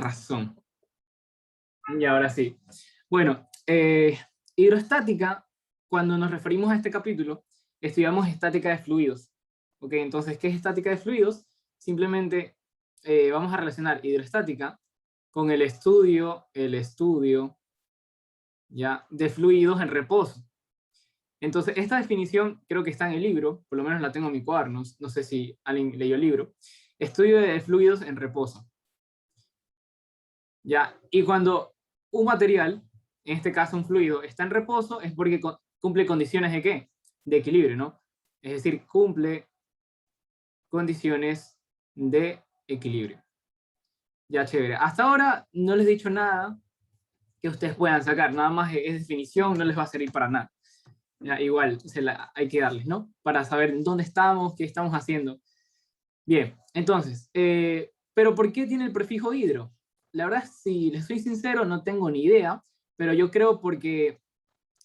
razón. Y ahora sí. Bueno, hidrostática, cuando nos referimos a este capítulo, estudiamos estática de fluidos. ¿Ok? Entonces, ¿qué es estática de fluidos? Simplemente vamos a relacionar hidrostática con el estudio ¿ya? De fluidos en reposo. Entonces, esta definición creo que está en el libro, por lo menos la tengo en mi cuaderno, no sé si alguien leyó el libro. Estudio de fluidos en reposo. ¿Ya? Y cuando un material, en este caso un fluido, está en reposo, es porque cumple condiciones de ¿qué? De equilibrio, ¿no? Es decir, cumple condiciones de equilibrio. Ya, chévere. Hasta ahora no les he dicho nada que ustedes puedan sacar, nada más es definición, no les va a servir para nada. Ya, igual hay que darles, ¿no? Para saber dónde estamos, qué estamos haciendo. Bien, entonces, ¿pero por qué tiene el prefijo hidro? La verdad, si les soy sincero, no tengo ni idea, pero yo creo porque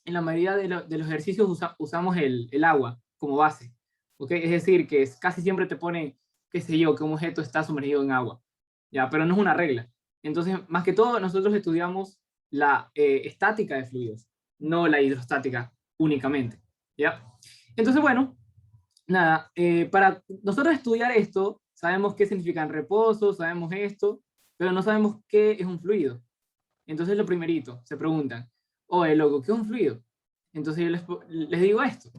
en la mayoría de los ejercicios usamos el agua como base, ¿ok? Es decir, que casi siempre te pone, qué sé yo, que un objeto está sumergido en agua, ¿ya? Pero no es una regla. Entonces, más que todo, nosotros estudiamos la estática de fluidos, no la hidrostática únicamente, ¿ya? Entonces, bueno, nada, para nosotros estudiar esto, sabemos qué significan reposo, sabemos esto, pero no sabemos qué es un fluido. Entonces, lo primerito, se preguntan, oye, loco, ¿qué es un fluido? Entonces yo les digo esto,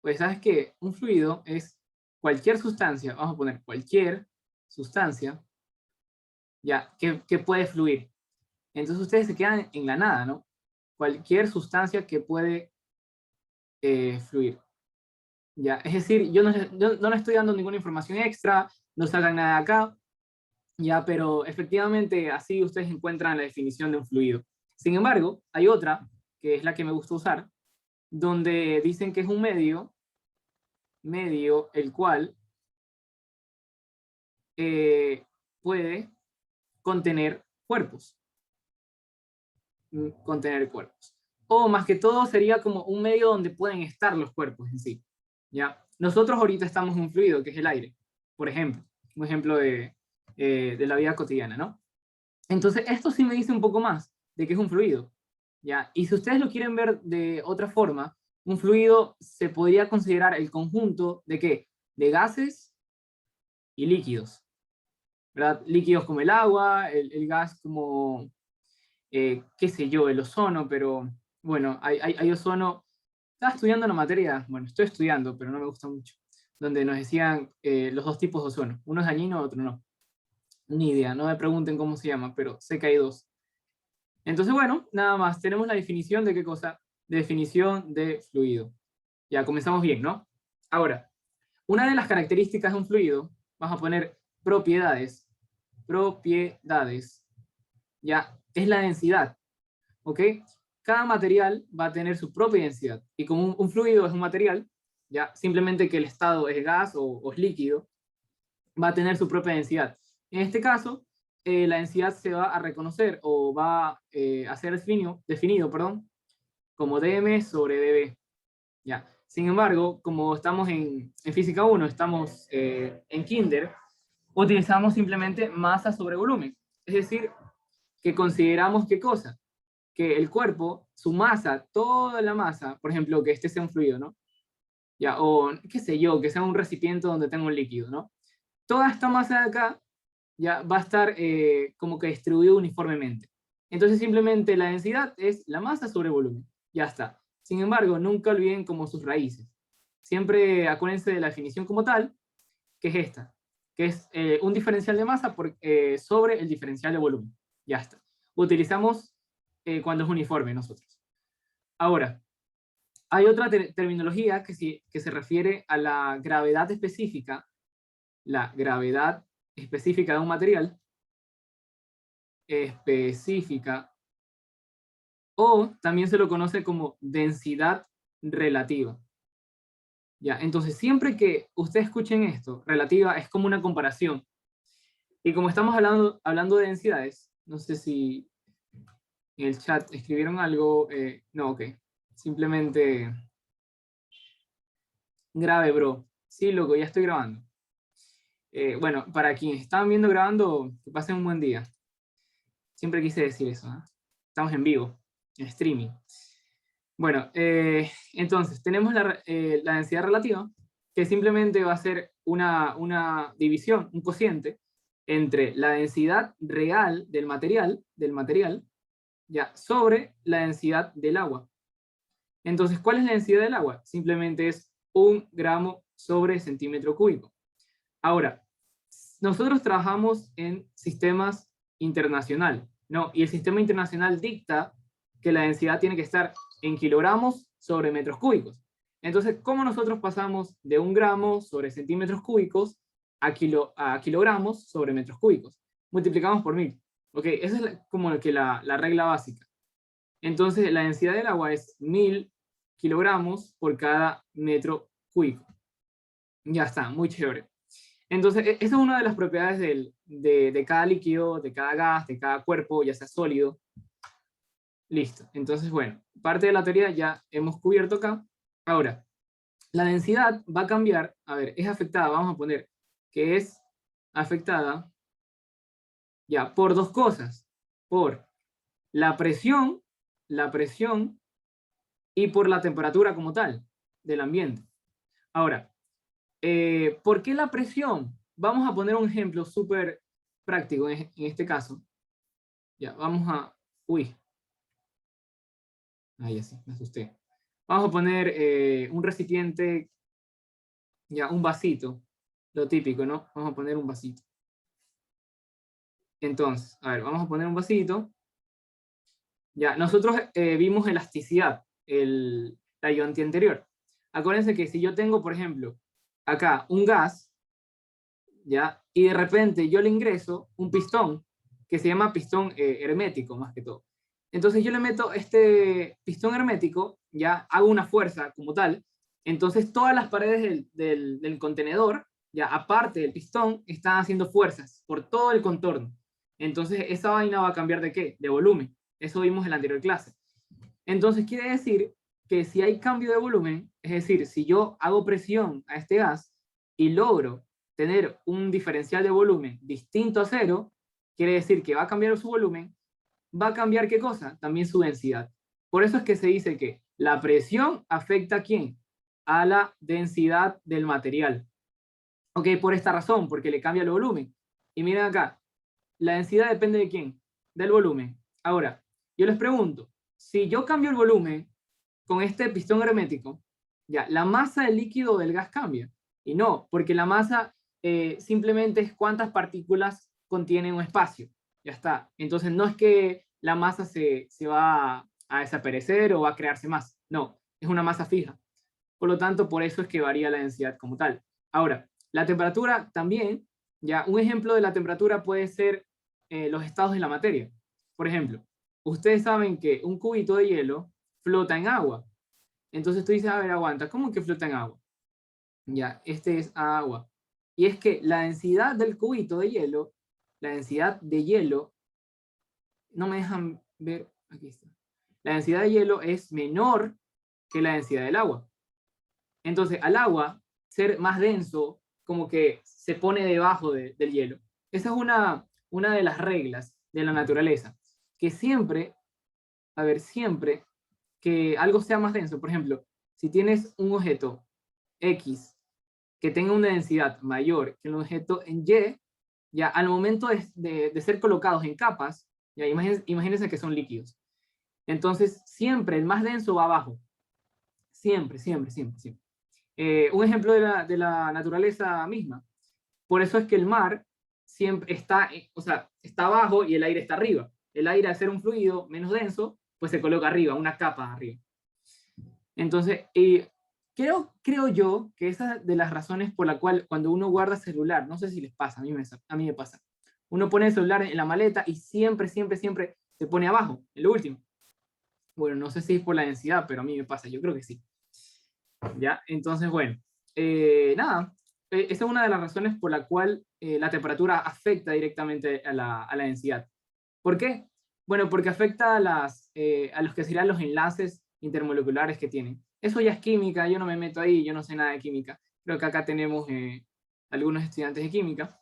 pues sabes que un fluido es cualquier sustancia, vamos a poner cualquier sustancia, ya, que puede fluir. Entonces ustedes se quedan en la nada, ¿no? Cualquier sustancia que puede fluir. Ya, es decir, yo no le estoy dando ninguna información extra, no sacan nada de acá, ya, pero efectivamente así ustedes encuentran la definición de un fluido. Sin embargo, hay otra, que es la que me gusta usar, donde dicen que es un medio el cual puede contener cuerpos, contener cuerpos. O más que todo sería como un medio donde pueden estar los cuerpos en sí. ¿Ya? Nosotros ahorita estamos en un fluido, que es el aire, por ejemplo, un ejemplo de la vida cotidiana, ¿no? Entonces, esto sí me dice un poco más de que es un fluido, ¿ya? Y si ustedes lo quieren ver de otra forma, un fluido se podría considerar el conjunto de ¿qué? De gases y líquidos, ¿verdad? Líquidos como el agua, el gas como, qué sé yo, el ozono, pero bueno, hay ozono. Estaba estudiando una materia, bueno, estoy estudiando, pero no me gusta mucho, donde nos decían los dos tipos de ozono, uno es dañino, otro no. Ni idea, no me pregunten cómo se llama, pero sé que hay dos. Entonces, bueno, nada más, tenemos la definición de qué cosa, definición de fluido. Ya comenzamos bien, ¿no? Ahora, una de las características de un fluido, vamos a poner propiedades, ya, es la densidad, ¿ok? Cada material va a tener su propia densidad, y como un fluido es un material, ya, simplemente que el estado es gas o es líquido, va a tener su propia densidad. En este caso, la densidad se va a reconocer o va a ser definido, perdón, como dm sobre dB. Ya. Sin embargo, como estamos en física 1, estamos en kinder, utilizamos simplemente masa sobre volumen. Es decir, que consideramos qué cosa, que el cuerpo, su masa, toda la masa, por ejemplo, que este sea un fluido, ¿no? Ya, o qué sé yo, que sea un recipiente donde tenga un líquido, ¿no? Toda esta masa de acá ya va a estar como que distribuido uniformemente. Entonces simplemente la densidad es la masa sobre volumen. Ya está. Sin embargo, nunca olviden como sus raíces. Siempre acuérdense de la definición como tal, que es esta, que es un diferencial de masa sobre el diferencial de volumen. Ya está. Utilizamos cuando es uniforme nosotros. Ahora, hay otra terminología que se refiere a la gravedad específica, la gravedad específica de un material, específica, o también se lo conoce como densidad relativa. Ya, entonces siempre que ustedes escuchen esto, relativa es como una comparación. Y como estamos hablando de densidades, no sé si en el chat escribieron algo, no, ok, simplemente grave, bro. Sí, loco, ya estoy grabando. Bueno, para quienes están viendo grabando, que pasen un buen día. Siempre quise decir eso, ¿eh? Estamos en vivo, en streaming. Bueno, entonces, tenemos la densidad relativa, que simplemente va a ser una división, un cociente, entre la densidad real del material, ya, sobre la densidad del agua. Entonces, ¿cuál es la densidad del agua? Simplemente es 1 gramo sobre centímetro cúbico. Ahora, nosotros trabajamos en sistemas internacionales, ¿no? Y el sistema internacional dicta que la densidad tiene que estar en kilogramos sobre metros cúbicos. Entonces, ¿cómo nosotros pasamos de 1 gramo sobre centímetros cúbicos a kilogramos sobre metros cúbicos? Multiplicamos por 1000. ¿Ok? Esa es como que la regla básica. Entonces, la densidad del agua es 1000 kilogramos por cada metro cúbico. Ya está, muy chévere. Entonces, esa es una de las propiedades de cada líquido, de cada gas, de cada cuerpo, ya sea sólido. Listo. Entonces, bueno, parte de la teoría ya hemos cubierto acá. Ahora, la densidad va a cambiar. A ver, es afectada, vamos a poner que es afectada ya por dos cosas. Por la presión y por la temperatura como tal del ambiente. Ahora, ¿por qué la presión? Vamos a poner un ejemplo súper práctico en este caso. Ya, vamos a... Uy. Ahí así, me asusté. Vamos a poner un recipiente, ya, un vasito. Lo típico, ¿no? Vamos a poner un vasito. Entonces, a ver, vamos a poner un vasito. Ya, nosotros vimos elasticidad, la ayudante anterior. Acuérdense que si yo tengo, por ejemplo, acá un gas, ¿ya? Y de repente yo le ingreso un pistón, que se llama pistón hermético, más que todo. Entonces yo le meto este pistón hermético, ya hago una fuerza como tal, entonces todas las paredes del contenedor, ya aparte del pistón, están haciendo fuerzas por todo el contorno. Entonces esa vaina va a cambiar de ¿qué? De volumen. Eso vimos en la anterior clase. Entonces quiere decir que si hay cambio de volumen, es decir, si yo hago presión a este gas y logro tener un diferencial de volumen distinto a cero, quiere decir que va a cambiar su volumen, va a cambiar ¿qué cosa? También su densidad. Por eso es que se dice que la presión afecta ¿a quién? A la densidad del material. Ok, por esta razón, porque le cambia el volumen. Y miren acá, la densidad depende de quién? Del volumen. Ahora, yo les pregunto, si yo cambio el volumen con este pistón hermético, ya, la masa del líquido o del gas cambia. Y no, porque la masa simplemente es cuántas partículas contiene un espacio. Ya está. Entonces no es que la masa se va a desaparecer o va a crearse más. No, es una masa fija. Por lo tanto, por eso es que varía la densidad como tal. Ahora, la temperatura también, ya, un ejemplo de la temperatura puede ser los estados de la materia. Por ejemplo, ustedes saben que un cubito de hielo flota en agua. Entonces tú dices, a ver, aguanta, ¿cómo que flota en agua? Ya, este es agua. Y es que la densidad del cubito de hielo, la densidad de hielo, no me dejan ver, aquí está. La densidad de hielo es menor que la densidad del agua. Entonces, al agua ser más denso, como que se pone debajo del hielo. Esa es una de las reglas de la naturaleza, que siempre, a ver, siempre que algo sea más denso, por ejemplo, si tienes un objeto X que tenga una densidad mayor que el objeto en Y, ya al momento de ser colocados en capas, ya imagínense que son líquidos. Entonces, siempre el más denso va abajo. Siempre, siempre, siempre, siempre. Un ejemplo de la naturaleza misma. Por eso es que el mar siempre está, o sea, está abajo y el aire está arriba. El aire, al ser un fluido menos denso, pues se coloca arriba, una capa arriba. Entonces, creo yo que esa es de las razones por la cual cuando uno guarda celular, no sé si les pasa, a mí me pasa. Uno pone el celular en la maleta y siempre, siempre, siempre se pone abajo, en lo último. Bueno, no sé si es por la densidad, pero a mí me pasa, yo creo que sí. ¿Ya? Entonces, bueno, nada, esa es una de las razones por la cual la temperatura afecta directamente a la densidad. ¿Por qué? Bueno, porque afecta a los que serían los enlaces intermoleculares que tienen. Eso ya es química, yo no me meto ahí, yo no sé nada de química. Creo que acá tenemos algunos estudiantes de química,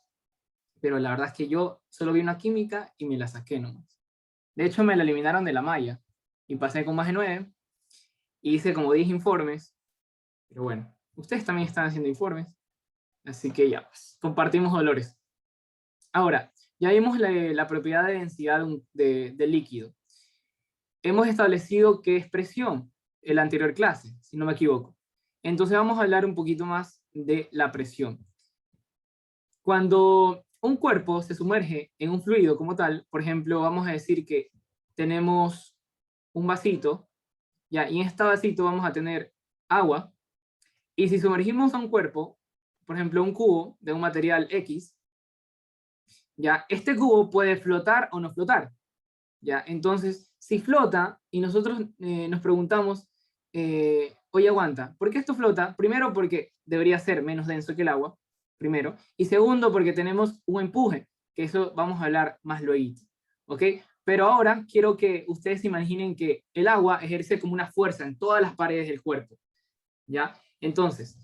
pero la verdad es que yo solo vi una química y me la saqué nomás. De hecho, me la eliminaron de la malla y pasé con más de 9 y hice como 10 informes. Pero bueno, ustedes también están haciendo informes, así que ya, pues, compartimos dolores. Ahora, ya vimos la propiedad de densidad del líquido. Hemos establecido qué es presión en la anterior clase, si no me equivoco. Entonces vamos a hablar un poquito más de la presión. Cuando un cuerpo se sumerge en un fluido como tal, por ejemplo, vamos a decir que tenemos un vasito, ya, y en este vasito vamos a tener agua, y si sumergimos a un cuerpo, por ejemplo, un cubo de un material X, ya, este cubo puede flotar o no flotar, ya, entonces, si flota, y nosotros nos preguntamos, oye, aguanta, ¿por qué esto flota? Primero, porque debería ser menos denso que el agua, primero, y segundo, porque tenemos un empuje, que eso vamos a hablar más luego, ¿ok? Pero ahora quiero que ustedes se imaginen que el agua ejerce como una fuerza en todas las paredes del cuerpo, ¿ya? Entonces,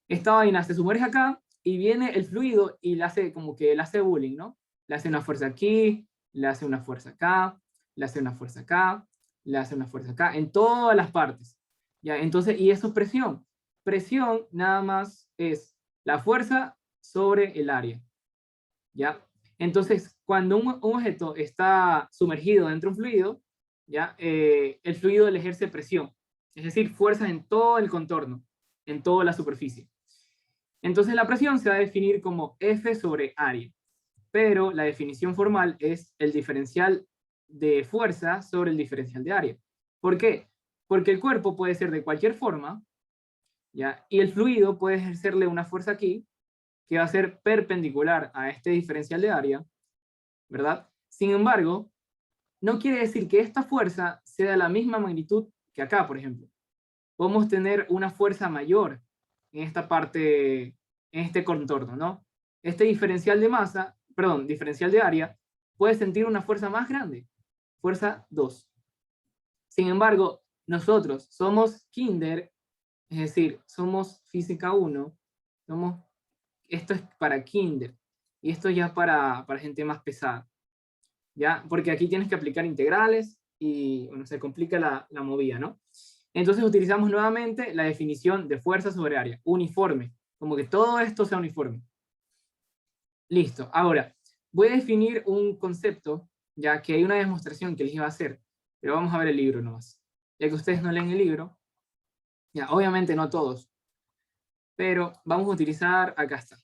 esta vaina se sumerge acá y viene el fluido y le hace como que le hace bullying, ¿no? Le hace una fuerza aquí, le hace una fuerza acá, le hace una fuerza acá, le hace una fuerza acá, en todas las partes, ¿ya? Entonces, y eso es presión. Presión nada más es la fuerza sobre el área, ¿ya? Entonces, cuando un objeto está sumergido dentro de un fluido, ¿ya? El fluido le ejerce presión, es decir, fuerzas en todo el contorno, en toda la superficie. Entonces, la presión se va a definir como F sobre área, pero la definición formal es el diferencial de fuerza sobre el diferencial de área. ¿Por qué? Porque el cuerpo puede ser de cualquier forma, ¿ya? Y el fluido puede ejercerle una fuerza aquí, que va a ser perpendicular a este diferencial de área, ¿verdad? Sin embargo, no quiere decir que esta fuerza sea de la misma magnitud que acá, por ejemplo. Podemos tener una fuerza mayor en esta parte, en este contorno, ¿no? Este diferencial de masa, perdón, diferencial de área, puede sentir una fuerza más grande, fuerza 2. Sin embargo, nosotros somos kinder, es decir, somos física 1, somos, esto es para kinder, y esto ya para gente más pesada, ¿ya? Porque aquí tienes que aplicar integrales y, bueno, se complica la movida, ¿no? Entonces utilizamos nuevamente la definición de fuerza sobre área, uniforme, como que todo esto sea uniforme. Listo, ahora, voy a definir un concepto, ya que hay una demostración que les iba a hacer, pero vamos a ver el libro nomás. Ya que ustedes no leen el libro, ya, obviamente no todos, pero vamos a utilizar, acá está.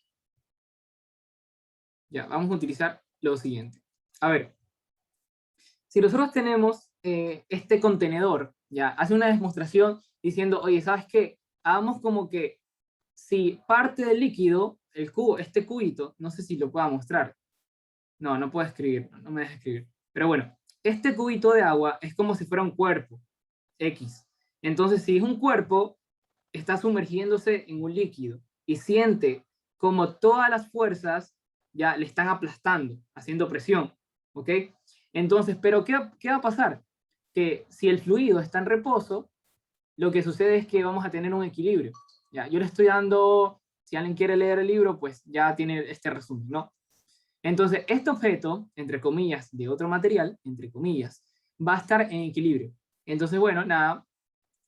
Ya, vamos a utilizar lo siguiente. A ver, si nosotros tenemos este contenedor, ya, hace una demostración diciendo, oye, ¿sabes qué? Hagamos como que si parte del líquido, el cubo, este cubito, no sé si lo pueda mostrar. No, no puedo escribir, no me deja escribir. Pero bueno, este cubito de agua es como si fuera un cuerpo, X. Entonces, si es un cuerpo, está sumergiéndose en un líquido y siente como todas las fuerzas ya le están aplastando, haciendo presión, ¿ok? Entonces, pero ¿qué va a pasar? Que si el fluido está en reposo, lo que sucede es que vamos a tener un equilibrio. Ya, yo le estoy dando, si alguien quiere leer el libro, pues ya tiene este resumen, ¿no? Entonces, este objeto, entre comillas, de otro material, entre comillas, va a estar en equilibrio. Entonces, bueno, nada,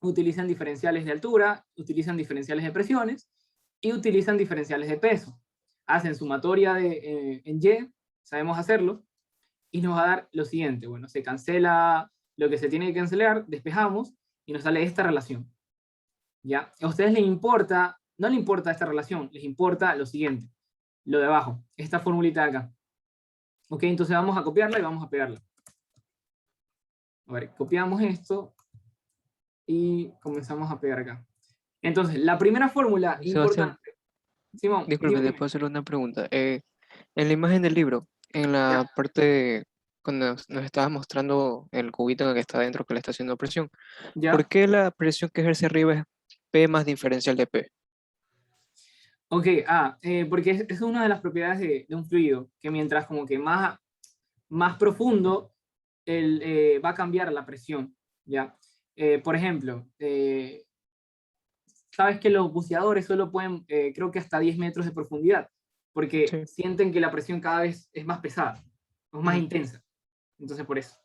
utilizan diferenciales de altura, utilizan diferenciales de presiones y utilizan diferenciales de peso. Hacen sumatoria en Y, sabemos hacerlo, y nos va a dar lo siguiente. Bueno, se cancela lo que se tiene que cancelar, despejamos y nos sale esta relación. ¿Ya? A ustedes les importa, no les importa esta relación, les importa lo siguiente, lo de abajo, esta formulita de acá. Ok, entonces vamos a copiarla y vamos a pegarla. A ver, copiamos esto y comenzamos a pegar acá. Entonces, la primera fórmula Sebastián, importante. Simón, disculpe, ¿te dime. puedo hacer una pregunta? En la imagen del libro, en Ya, la parte cuando nos estabas mostrando el cubito en el que está adentro que le está haciendo presión, ¿por ya. qué la presión que ejerce arriba es P más diferencial de P? Ok, porque es una de las propiedades de un fluido, que mientras como que más profundo, va a cambiar la presión, ¿ya? Por ejemplo, sabes que los buceadores solo pueden, creo que hasta 10 metros de profundidad, porque Sí. sienten que la presión cada vez es más pesada, es más Mm. intensa. Entonces, por eso.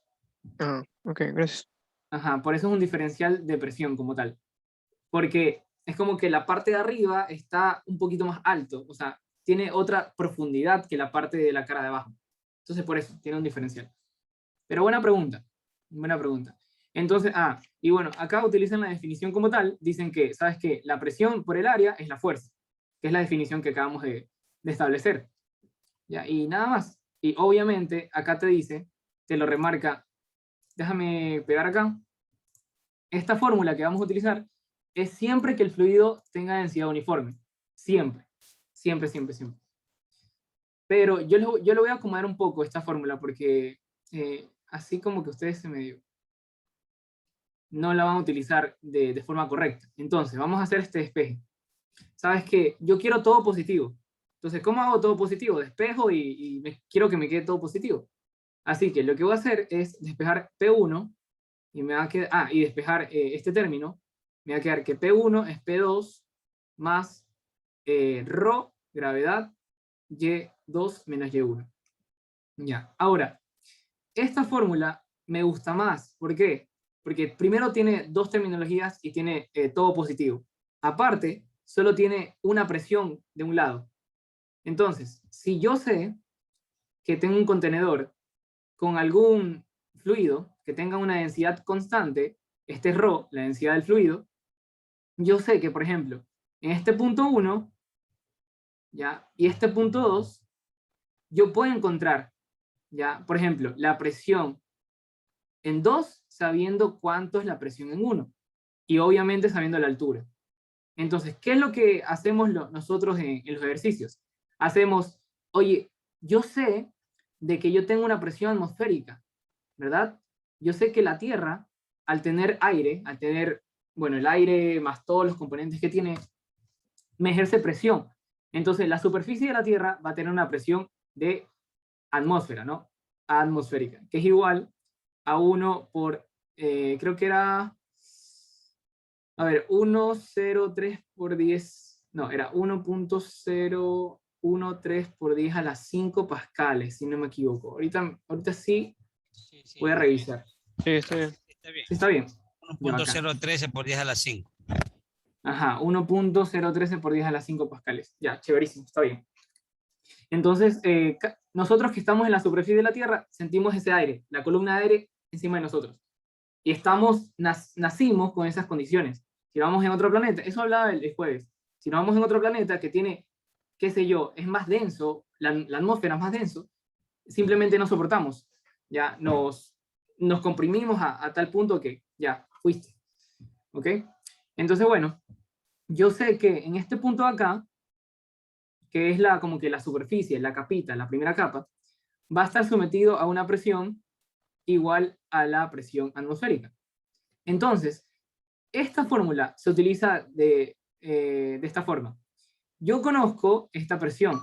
Ah, ok, gracias. Ajá, por eso es un diferencial de presión como tal. Porque es como que la parte de arriba está un poquito más alto, o sea, tiene otra profundidad que la parte de la cara de abajo. Entonces, por eso, tiene un diferencial. Pero buena pregunta, buena pregunta. Entonces, y bueno, acá utilizan la definición como tal, dicen que, ¿sabes qué? La presión por el área es la fuerza, que es la definición que acabamos de establecer. ¿Ya? Y nada más. Y obviamente, acá te dice, te lo remarca, déjame pegar acá, esta fórmula que vamos a utilizar es siempre que el fluido tenga densidad uniforme. Siempre. Siempre, siempre, siempre. Pero yo lo voy a acomodar un poco esta fórmula porque así como que ustedes se me no la van a utilizar de forma correcta. Entonces, vamos a hacer este despeje. ¿Sabes qué? Yo quiero todo positivo. Entonces, ¿cómo hago todo positivo? Despejo y quiero que me quede todo positivo. Así que lo que voy a hacer es despejar P1 y me va a quedar, y despejar este término, me va a quedar que P1 es P2 más ρ, gravedad, Y2 menos Y1. Ya, ahora, esta fórmula me gusta más. ¿Por qué? Porque primero tiene dos terminologías y tiene todo positivo. Aparte, solo tiene una presión de un lado. Entonces, si yo sé que tengo un contenedor con algún fluido que tenga una densidad constante, este es ρ, la densidad del fluido, yo sé que, por ejemplo, en este punto 1, ¿ya? Y este punto 2, yo puedo encontrar, ¿ya? Por ejemplo, la presión en 2 sabiendo cuánto es la presión en 1 y obviamente sabiendo la altura. Entonces, ¿qué es lo que hacemos nosotros en los ejercicios? Hacemos, oye, yo sé de que yo tengo una presión atmosférica, ¿verdad? Yo sé que la Tierra, al tener aire, al tener, bueno, el aire más todos los componentes que tiene, me ejerce presión. Entonces, la superficie de la Tierra va a tener una presión de atmósfera, ¿no? Atmosférica, que es igual a 1 por, creo que era, a ver, 1,03 por 10, no, era 1,013 por 10 a las 5 pascales, si no me equivoco. Ahorita sí Sí, sí, voy a está bien. revisar. Sí, está bien. Está bien. Sí, está bien. Ya, bacán. 1.013 por 10 a la 5. Ajá, 1,013 por 10 a las 5 pascales. Ya, chéverísimo, está bien. Entonces, nosotros que estamos en la superficie de la Tierra, sentimos ese aire, la columna de aire encima de nosotros. Y nacimos con esas condiciones. Si vamos en otro planeta, eso hablaba el jueves, si nos vamos en otro planeta que tiene, qué sé yo, es más denso, la atmósfera es más denso, simplemente no soportamos. Ya nos comprimimos a tal punto que ya fuiste. ¿Ok? Entonces, bueno, yo sé que en este punto de acá, que es como que la superficie, la capita, la primera capa, va a estar sometido a una presión igual a la presión atmosférica. Entonces, esta fórmula se utiliza de esta forma. Yo conozco esta presión,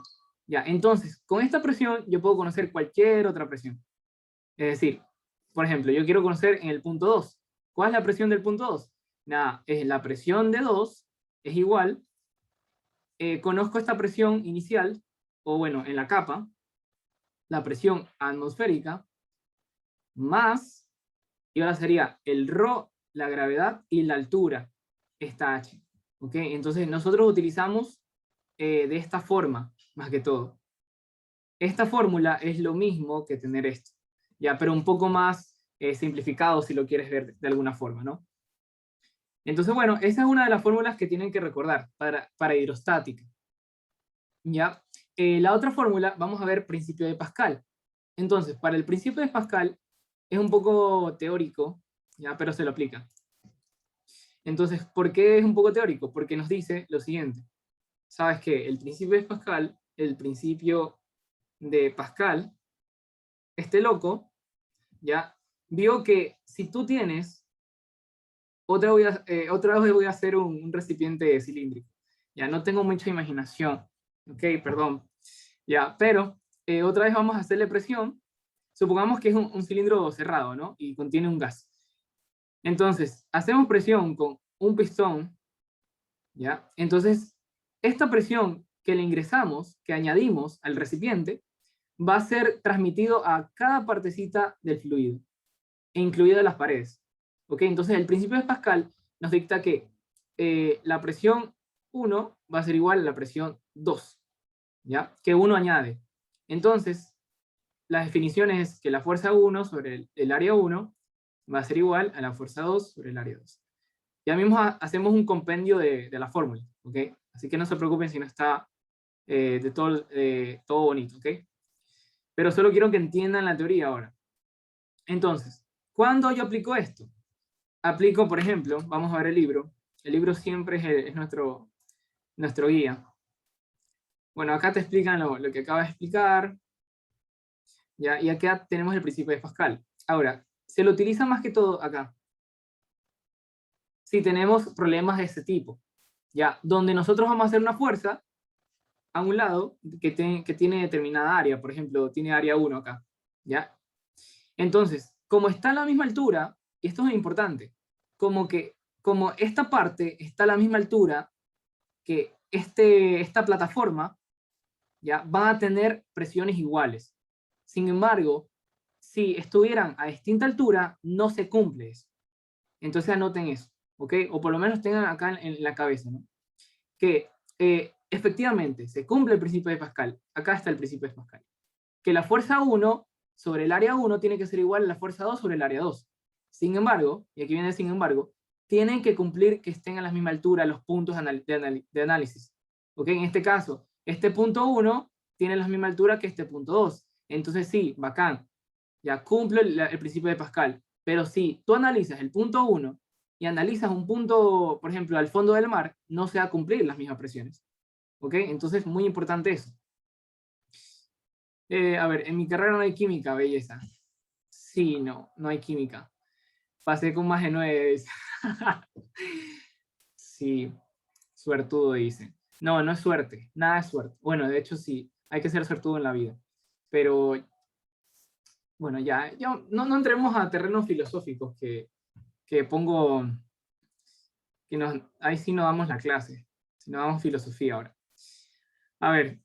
¿ya? Entonces, con esta presión yo puedo conocer cualquier otra presión. Es decir, por ejemplo, yo quiero conocer en el punto 2. ¿Cuál es la presión del punto 2? Nada, es la presión de 2 es igual, conozco esta presión inicial, o bueno, en la capa, la presión atmosférica, más, y ahora sería el ρ, la gravedad, y la altura, esta h. ¿Ok? Entonces nosotros utilizamos de esta forma, más que todo. Esta fórmula es lo mismo que tener esto, ya, pero un poco más simplificado si lo quieres ver de alguna forma, ¿no? Entonces, bueno, esa es una de las fórmulas que tienen que recordar para hidrostática. ¿Ya? La otra fórmula, vamos a ver principio de Pascal. Entonces, para el principio de Pascal es un poco teórico, ¿ya? Pero se lo aplica. Entonces, ¿por qué es un poco teórico? Porque nos dice lo siguiente. ¿Sabes qué? El principio de Pascal, este loco, ¿ya? Vio que si tú tienes, otra vez voy a hacer un recipiente cilíndrico. Ya no tengo mucha imaginación, ¿ok? Perdón. Ya, pero otra vez vamos a hacerle presión. Supongamos que es un cilindro cerrado, ¿no? Y contiene un gas. Entonces, hacemos presión con un pistón, ¿ya? Entonces, esta presión que le ingresamos, que añadimos al recipiente, va a ser transmitido a cada partecita del fluido. incluidas las paredes. ¿Ok? Entonces el principio de Pascal nos dicta que la presión 1 va a ser igual a la presión 2, ¿ya? Que 1 añade. Entonces, la definición es que la fuerza 1 sobre el área 1 va a ser igual a la fuerza 2 sobre el área 2. Ya mismo hacemos un compendio de la fórmula, ¿ok? Así que no se preocupen si no está todo bonito, ¿ok? Pero solo quiero que entiendan la teoría ahora. Entonces, ¿cuándo yo aplico esto? Aplico, por ejemplo, vamos a ver el libro. El libro siempre es nuestro guía. Bueno, acá te explican lo que acaba de explicar, ¿ya? Y acá tenemos el principio de Pascal. Ahora, se lo utiliza más que todo acá. Si tenemos problemas de este tipo, ¿ya? Donde nosotros vamos a hacer una fuerza a un lado que tiene determinada área, por ejemplo, tiene área 1 acá, ¿ya? Entonces, como está a la misma altura, y esto es importante, como esta parte está a la misma altura que esta plataforma, ya van a tener presiones iguales. Sin embargo, si estuvieran a distinta altura, no se cumple eso. Entonces anoten eso, ¿ok? O por lo menos tengan acá en la cabeza, ¿no? Que efectivamente se cumple el principio de Pascal. Acá está el principio de Pascal. Que la fuerza 1 sobre el área 1 tiene que ser igual a la fuerza 2 sobre el área 2. Sin embargo, y aquí viene el sin embargo, tienen que cumplir que estén a la misma altura los puntos de análisis. ¿Ok? En este caso, este punto 1 tiene la misma altura que este punto 2. Entonces sí, bacán. Ya cumple el principio de Pascal. Pero si tú analizas el punto 1 y analizas un punto, por ejemplo, al fondo del mar, no se va a cumplir las mismas presiones. ¿Ok? Entonces, muy importante eso. A ver, en mi carrera no hay química, belleza. Sí, no hay química. Pasé con más de 9. Sí, suertudo dice. No, no es suerte, nada es suerte. Bueno, de hecho sí, hay que ser suertudo en la vida. Pero, bueno, ya no entremos a terrenos filosóficos que pongo, ahí sí no damos la clase, sino damos filosofía ahora. A ver,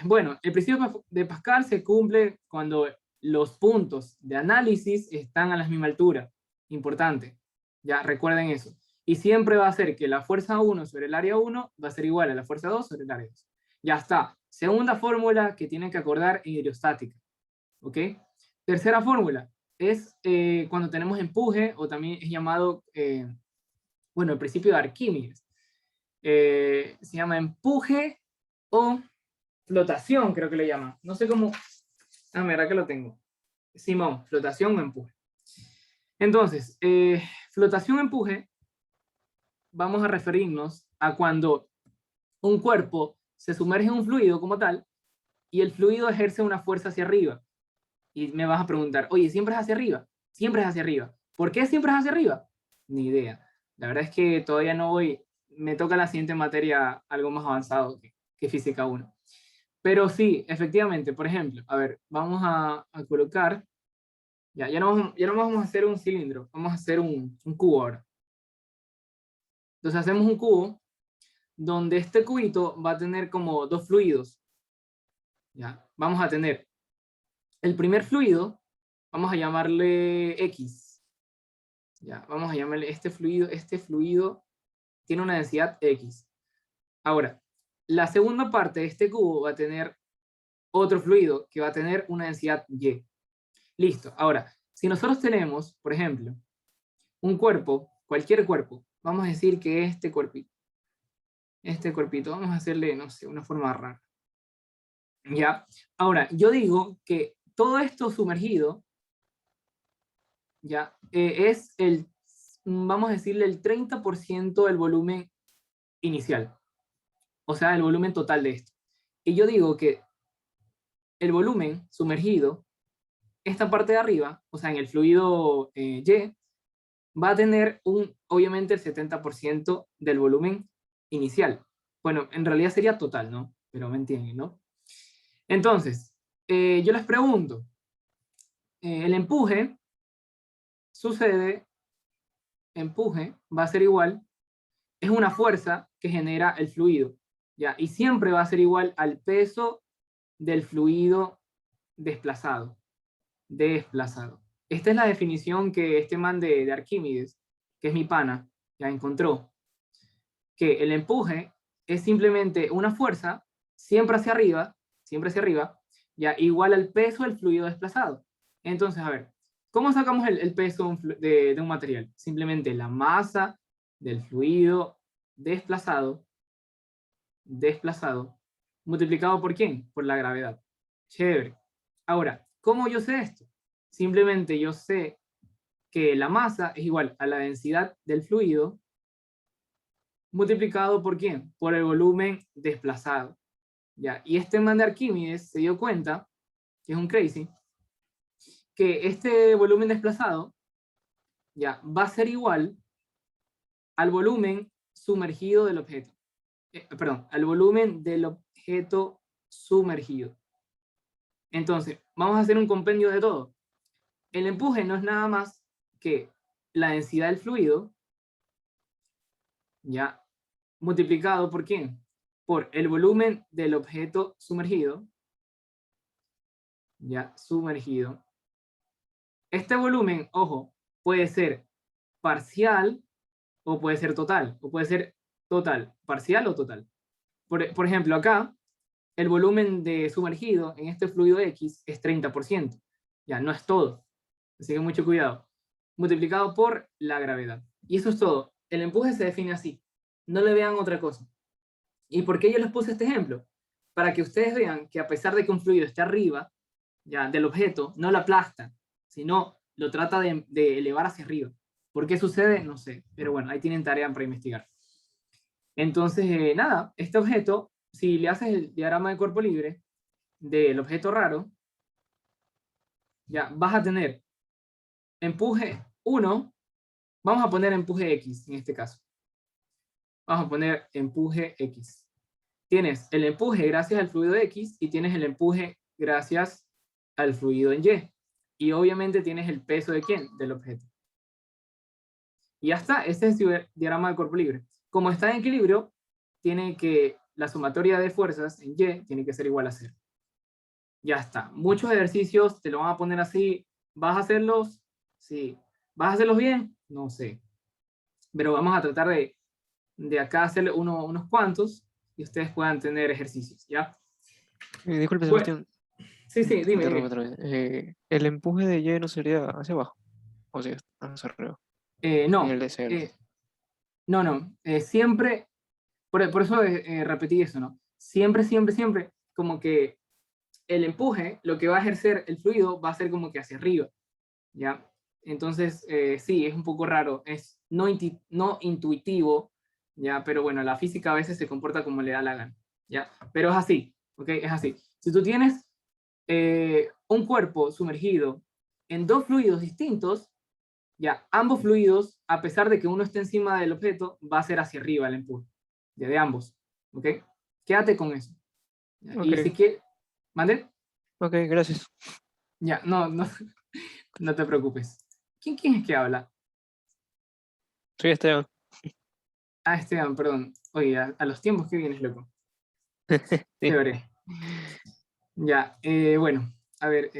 bueno, el principio de Pascal se cumple cuando los puntos de análisis están a la misma altura. Importante, ya recuerden eso. Y siempre va a ser que la fuerza 1 sobre el área 1 va a ser igual a la fuerza 2 sobre el área 2. Ya está. Segunda fórmula que tienen que acordar en hidrostática. ¿Ok? Tercera fórmula es cuando tenemos empuje, o también es llamado, bueno, el principio de Arquímedes. Se llama empuje o flotación, creo que le llaman. No sé cómo. Ah, mira que lo tengo. Simón, flotación o empuje. Entonces, flotación-empuje, vamos a referirnos a cuando un cuerpo se sumerge en un fluido como tal y el fluido ejerce una fuerza hacia arriba. Y me vas a preguntar, oye, ¿siempre es hacia arriba? Siempre es hacia arriba. ¿Por qué siempre es hacia arriba? Ni idea. La verdad es que todavía no voy. Me toca la siguiente materia algo más avanzado que física 1. Pero sí, efectivamente, por ejemplo, a ver, vamos a colocar, ya no vamos a hacer un cilindro, vamos a hacer un cubo ahora. Entonces hacemos un cubo donde este cubito va a tener como dos fluidos. Ya, vamos a tener el primer fluido, vamos a llamarle X. Ya, vamos a llamarle este fluido tiene una densidad X. Ahora, la segunda parte de este cubo va a tener otro fluido que va a tener una densidad Y. Listo. Ahora, si nosotros tenemos, por ejemplo, un cuerpo, cualquier cuerpo, vamos a decir que este cuerpito, vamos a hacerle, no sé, una forma rara. ¿Ya? Ahora, yo digo que todo esto sumergido, ¿ya? Es vamos a decirle, el 30% del volumen inicial. O sea, el volumen total de esto. Y yo digo que el volumen sumergido, esta parte de arriba, o sea, en el fluido Y, va a tener obviamente el 70% del volumen inicial. Bueno, en realidad sería total, ¿no? Pero me entienden, ¿no? Entonces, yo les pregunto, el empuje va a ser igual, es una fuerza que genera el fluido, ¿ya? Y siempre va a ser igual al peso del fluido desplazado. esta es la definición que este man de Arquímedes, que es mi pana, ya encontró, que el empuje es simplemente una fuerza siempre hacia arriba, ya igual al peso del fluido desplazado. Entonces, a ver, ¿cómo sacamos el peso de un material? Simplemente la masa del fluido desplazado, multiplicado por ¿quién? Por la gravedad. Chévere. Ahora, ¿cómo yo sé esto? Simplemente yo sé que la masa es igual a la densidad del fluido multiplicado por ¿quién? Por el volumen desplazado. ¿Ya? Y este man de Arquímedes se dio cuenta, que es un crazy, que este volumen desplazado ya va a ser igual al volumen sumergido del objeto. Perdón, al volumen del objeto sumergido. Entonces, vamos a hacer un compendio de todo. El empuje no es nada más que la densidad del fluido, ya, multiplicado por ¿quién? Por el volumen del objeto sumergido, ya, sumergido. Este volumen, ojo, puede ser parcial o puede ser total, o puede ser total, parcial o total. Por ejemplo, acá, el volumen de sumergido en este fluido X es 30%. Ya, no es todo. Así que mucho cuidado. Multiplicado por la gravedad. Y eso es todo. El empuje se define así. No le vean otra cosa. ¿Y por qué yo les puse este ejemplo? Para que ustedes vean que a pesar de que un fluido esté arriba ya, del objeto, no lo aplasta, sino lo trata de elevar hacia arriba. ¿Por qué sucede? No sé. Pero bueno, ahí tienen tarea para investigar. Entonces, nada, este objeto, si le haces el diagrama de cuerpo libre del objeto raro, ya vas a tener empuje 1, vamos a poner empuje X en este caso. Vamos a poner empuje X. Tienes el empuje gracias al fluido X y tienes el empuje gracias al fluido en Y. Y obviamente tienes el peso de ¿quién? Del objeto. Y ya está, este es el diagrama de cuerpo libre. Como está en equilibrio, tiene que la sumatoria de fuerzas en Y tiene que ser igual a 0. Ya está. Muchos ejercicios te lo van a poner así. ¿Vas a hacerlos? Sí. ¿Vas a hacerlos bien? No sé. Pero vamos a tratar de acá hacer unos cuantos y ustedes puedan tener ejercicios, ¿ya? Disculpe, Bueno, Sebastián, sí, sí, te dime, interrumpo dime. otra vez. El empuje de Y no sería hacia abajo, o sea, hacia arriba, en el No, de cero. no. Siempre, por eso repetí eso, ¿no? Siempre, como que el empuje, lo que va a ejercer el fluido, va a ser como que hacia arriba, ¿ya? Entonces, sí, es un poco raro, es no intuitivo, ¿ya? Pero bueno, la física a veces se comporta como le da la gana, ¿ya? Pero es así, ¿ok? Es así. Si tú tienes un cuerpo sumergido en dos fluidos distintos, ya, ambos fluidos, a pesar de que uno esté encima del objeto, va a ser hacia arriba el empuje, ya, de ambos, ¿ok? Quédate con eso. ¿Ya? Ok, Y si quieres, ¿mande? ok, gracias. Ya, no, no te preocupes. ¿Quién es que habla? Soy Esteban. Ah, Esteban, perdón. Oye, a los tiempos que vienes, loco. Sí. Chévere. Ya, bueno, a ver,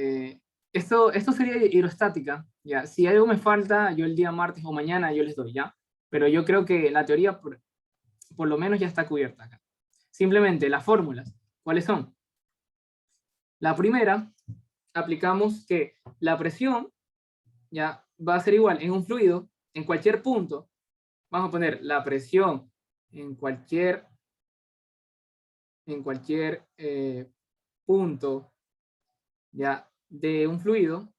esto sería hidrostática. Ya, si algo me falta, yo el día martes o mañana yo les doy, ¿ya? Pero yo creo que la teoría por lo menos ya está cubierta acá. Simplemente las fórmulas, ¿cuáles son? La primera, aplicamos que la presión ya va a ser igual en un fluido, en cualquier punto. Vamos a poner la presión en cualquier punto ya de un fluido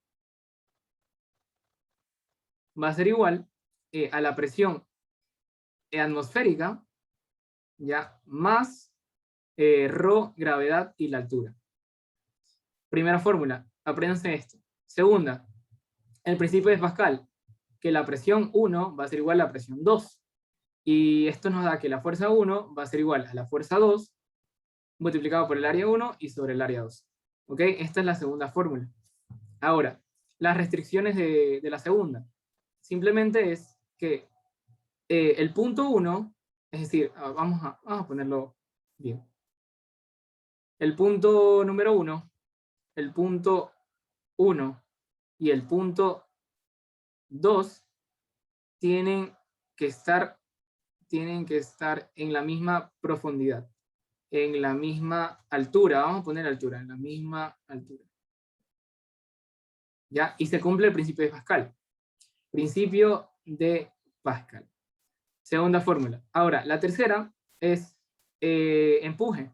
va a ser igual a la presión atmosférica ya más ρ, gravedad y la altura. Primera fórmula, apréndanse esto. Segunda, el principio de Pascal, que la presión 1 va a ser igual a la presión 2. Y esto nos da que la fuerza 1 va a ser igual a la fuerza 2 multiplicado por el área 1 y sobre el área 2. ¿Ok? Esta es la segunda fórmula. Ahora, las restricciones de la segunda. Simplemente es que el punto 1, es decir, vamos a ponerlo bien. El punto número 1, el punto 1 y el punto 2 tienen que estar en la misma profundidad, en la misma altura. Vamos a poner altura, en la misma altura. ¿Ya? Y se cumple el principio de Pascal. Principio de Pascal. Segunda fórmula. Ahora, la tercera es empuje.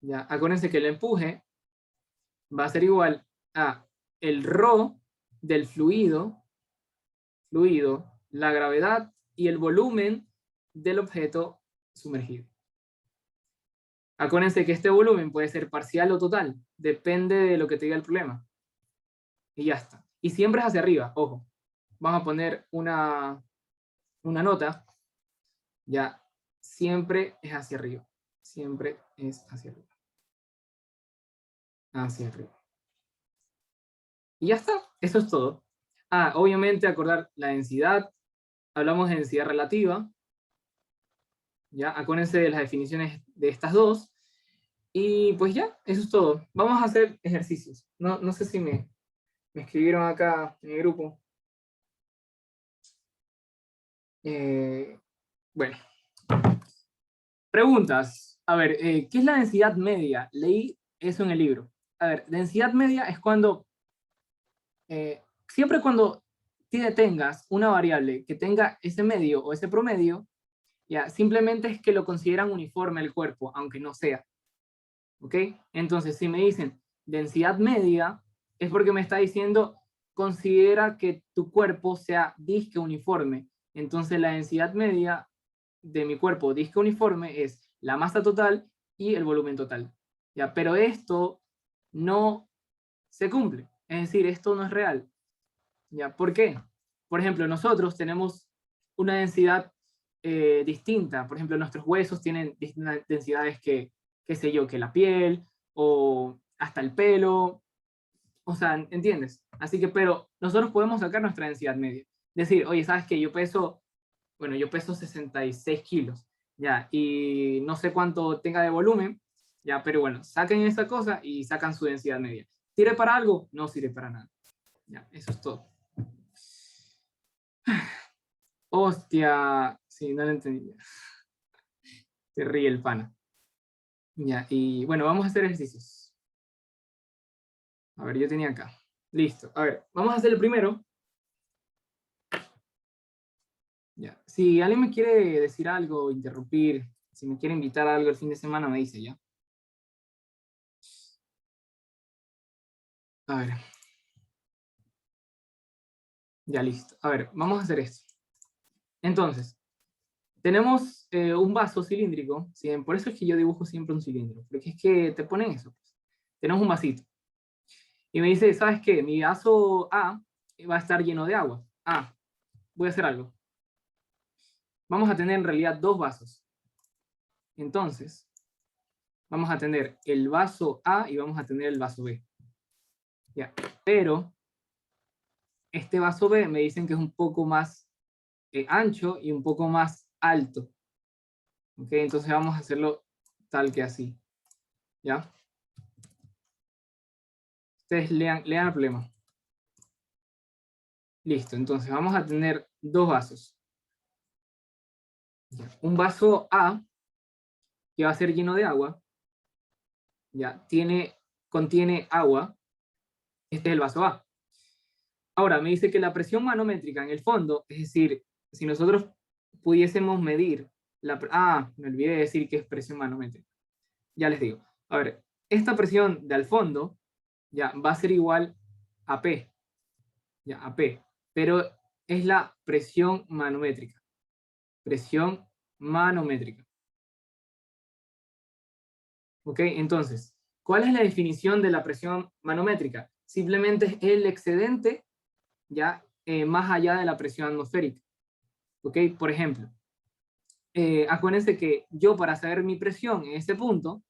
¿Ya? Acuérdense que el empuje va a ser igual a el ρ del fluido, la gravedad y el volumen del objeto sumergido. Acuérdense que este volumen puede ser parcial o total, depende de lo que te diga el problema. Y ya está. Y siempre es hacia arriba, ojo. Vamos a poner una nota. Ya, siempre es hacia arriba. Siempre es hacia arriba. Hacia arriba. Y ya está, eso es todo. Obviamente acordar la densidad. Hablamos de densidad relativa. Ya, acuérdense de las definiciones de estas dos. Y pues ya, eso es todo. Vamos a hacer ejercicios. No sé si me escribieron acá en el grupo. Bueno. Preguntas. A ver, ¿qué es la densidad media? Leí eso en el libro. A ver, densidad media es cuando, siempre cuando tengas una variable que tenga ese medio o ese promedio, ya, simplemente es que lo consideran uniforme el cuerpo, aunque no sea. ¿Ok? Entonces, si me dicen densidad media, es porque me está diciendo, considera que tu cuerpo sea disque uniforme. Entonces, la densidad media de mi cuerpo disque uniforme es la masa total y el volumen total. ¿Ya? Pero esto no se cumple. Es decir, esto no es real. ¿Ya? ¿Por qué? Por ejemplo, nosotros tenemos una densidad distinta. Por ejemplo, nuestros huesos tienen distintas densidades que, qué sé yo, que la piel o hasta el pelo. O sea, ¿entiendes? Así que, pero nosotros podemos sacar nuestra densidad media. Decir, oye, ¿sabes qué? Yo peso 66 kilos, ya, y no sé cuánto tenga de volumen, ya, pero bueno, saquen esa cosa y sacan su densidad media. ¿Sirve para algo? No sirve para nada. Ya, eso es todo. Hostia, sí, no lo entendí. Se ríe el pana. Ya, y bueno, vamos a hacer ejercicios. A ver, yo tenía acá. Listo. A ver, vamos a hacer el primero. Ya. Si alguien me quiere decir algo, interrumpir, si me quiere invitar a algo el fin de semana, me dice ya. A ver. Ya, listo. A ver, vamos a hacer esto. Entonces, tenemos un vaso cilíndrico, ¿sí? Por eso es que yo dibujo siempre un cilindro, porque es que te ponen eso. Pues. Tenemos un vasito. Y me dice, ¿sabes qué? Mi vaso A va a estar lleno de agua. Voy a hacer algo. Vamos a tener en realidad dos vasos. Entonces, vamos a tener el vaso A y vamos a tener el vaso B. Ya. Pero, este vaso B me dicen que es un poco más ancho y un poco más alto. ¿Ok? Entonces vamos a hacerlo tal que así. ¿Ya? Ustedes lean el problema. Listo, entonces vamos a tener dos vasos. Un vaso A, que va a ser lleno de agua, ya, contiene agua. Este es el vaso A. Ahora, me dice que la presión manométrica en el fondo, es decir, si nosotros pudiésemos medir me olvidé de decir que es presión manométrica. Ya les digo. A ver, esta presión de al fondo, ya, va a ser igual a P. Ya, a P. Pero es la presión manométrica. Presión manométrica. ¿Ok? Entonces, ¿cuál es la definición de la presión manométrica? Simplemente es el excedente ya más allá de la presión atmosférica. ¿Ok? Por ejemplo, acuérdense que yo para saber mi presión en este punto,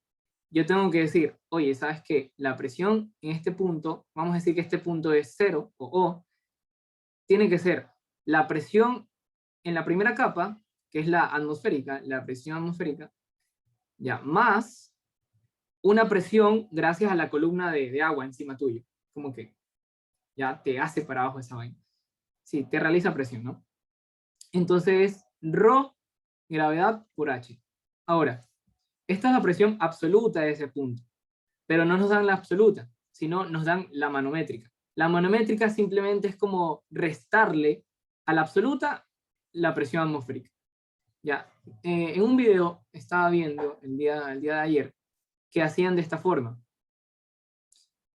yo tengo que decir, oye, ¿sabes qué? La presión en este punto, vamos a decir que este punto es 0 o O, tiene que ser la presión en la primera capa, que es la atmosférica, la presión atmosférica, ya, más una presión gracias a la columna de agua encima tuyo. Como que ya te hace para abajo esa vaina. Sí, te realiza presión, ¿no? Entonces, Rho, gravedad por H. Ahora, esta es la presión absoluta de ese punto, pero no nos dan la absoluta, sino nos dan la manométrica. La manométrica simplemente es como restarle a la absoluta la presión atmosférica. Ya, en un video estaba viendo el día de ayer que hacían de esta forma.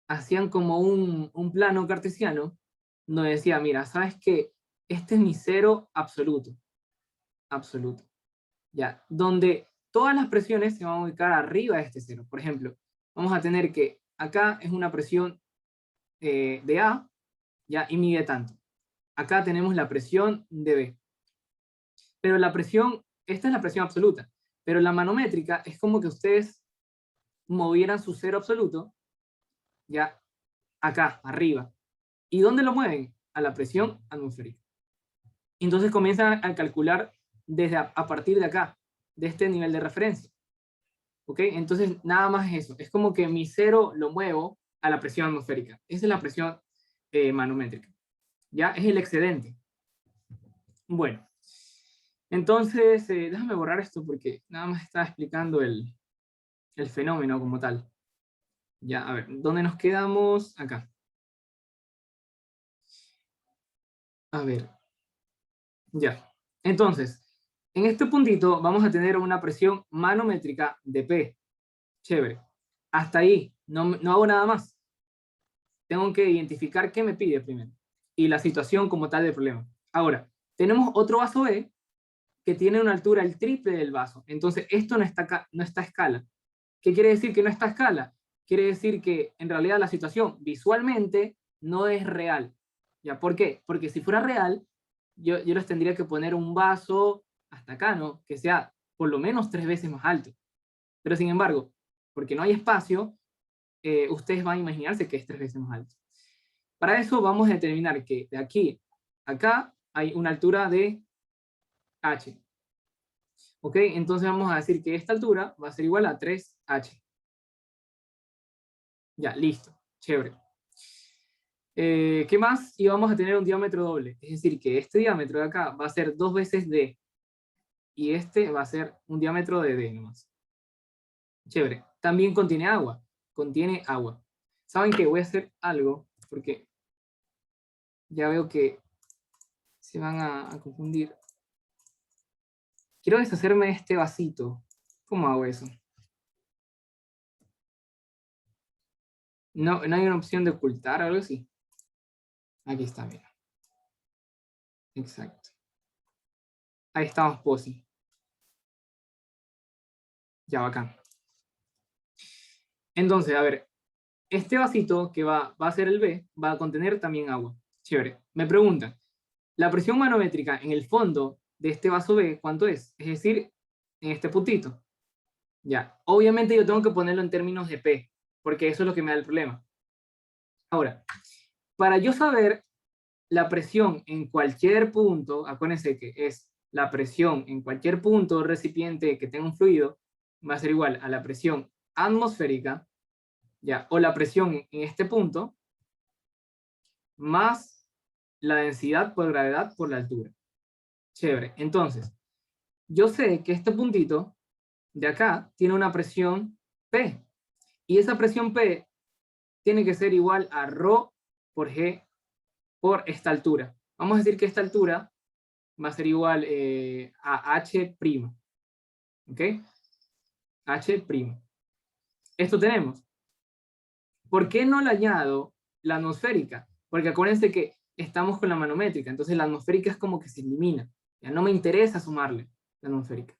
Hacían como un plano cartesiano donde decía, mira, ¿sabes qué? Este es mi cero absoluto. Absoluto. Ya, donde todas las presiones se van a ubicar arriba de este cero. Por ejemplo, vamos a tener que acá es una presión de A, ya, y mide tanto. Acá tenemos la presión de B. Pero la presión, esta es la presión absoluta, pero la manométrica es como que ustedes movieran su cero absoluto, ya, acá, arriba. ¿Y dónde lo mueven? A la presión atmosférica. Entonces comienzan a calcular desde a partir de acá, de este nivel de referencia. ¿Ok? Entonces nada más es eso. Es como que mi cero lo muevo a la presión atmosférica. Esa es la presión manométrica. ¿Ya? Es el excedente. Bueno. Entonces, déjame borrar esto porque nada más está explicando el fenómeno como tal. Ya, a ver, ¿dónde nos quedamos? Acá. A ver. Ya. Entonces, en este puntito vamos a tener una presión manométrica de P. Chévere. Hasta ahí. No hago nada más. Tengo que identificar qué me pide primero. Y la situación como tal del problema. Ahora, tenemos otro vaso B que tiene una altura el triple del vaso. Entonces, esto no está a escala. ¿Qué quiere decir que no está a escala? Quiere decir que en realidad la situación visualmente no es real. ¿Ya? ¿Por qué? Porque si fuera real, yo les tendría que poner un vaso hasta acá, ¿no? Que sea por lo menos 3 veces más alto. Pero sin embargo, porque no hay espacio, ustedes van a imaginarse que es 3 veces más alto. Para eso vamos a determinar que de aquí a acá hay una altura de h. ¿Ok? Entonces vamos a decir que esta altura va a ser igual a 3h. Ya, listo. Chévere. ¿Qué más? Y vamos a tener un diámetro doble. Es decir, que este diámetro de acá va a ser 2 veces D. Y este va a ser un diámetro de D nomás. Chévere. También contiene agua. Contiene agua. ¿Saben qué? Voy a hacer algo porque ya veo que se van a confundir. Quiero deshacerme de este vasito. ¿Cómo hago eso? No hay una opción de ocultar o algo así. Aquí está, mira. Exacto. Ahí estamos, Posi. Ya, bacán. Entonces, a ver, este vasito que va a ser el B, va a contener también agua. Chévere. Me preguntan, la presión manométrica en el fondo de este vaso B, ¿cuánto es? Es decir, en este puntito. Ya. Obviamente yo tengo que ponerlo en términos de P, porque eso es lo que me da el problema. Ahora, para yo saber la presión en cualquier punto, acuérdense que es la presión en cualquier punto recipiente que tenga un fluido, va a ser igual a la presión atmosférica, ya, o la presión en este punto, más la densidad por gravedad por la altura. Chévere. Entonces, yo sé que este puntito de acá tiene una presión P, y esa presión P tiene que ser igual a ρ por G por esta altura. Vamos a decir que esta altura va a ser igual a H'. ¿Ok? H'. Esto tenemos. ¿Por qué no le añado la atmosférica? Porque acuérdense que estamos con la manométrica, entonces la atmosférica es como que se elimina. Ya no me interesa sumarle la atmosférica.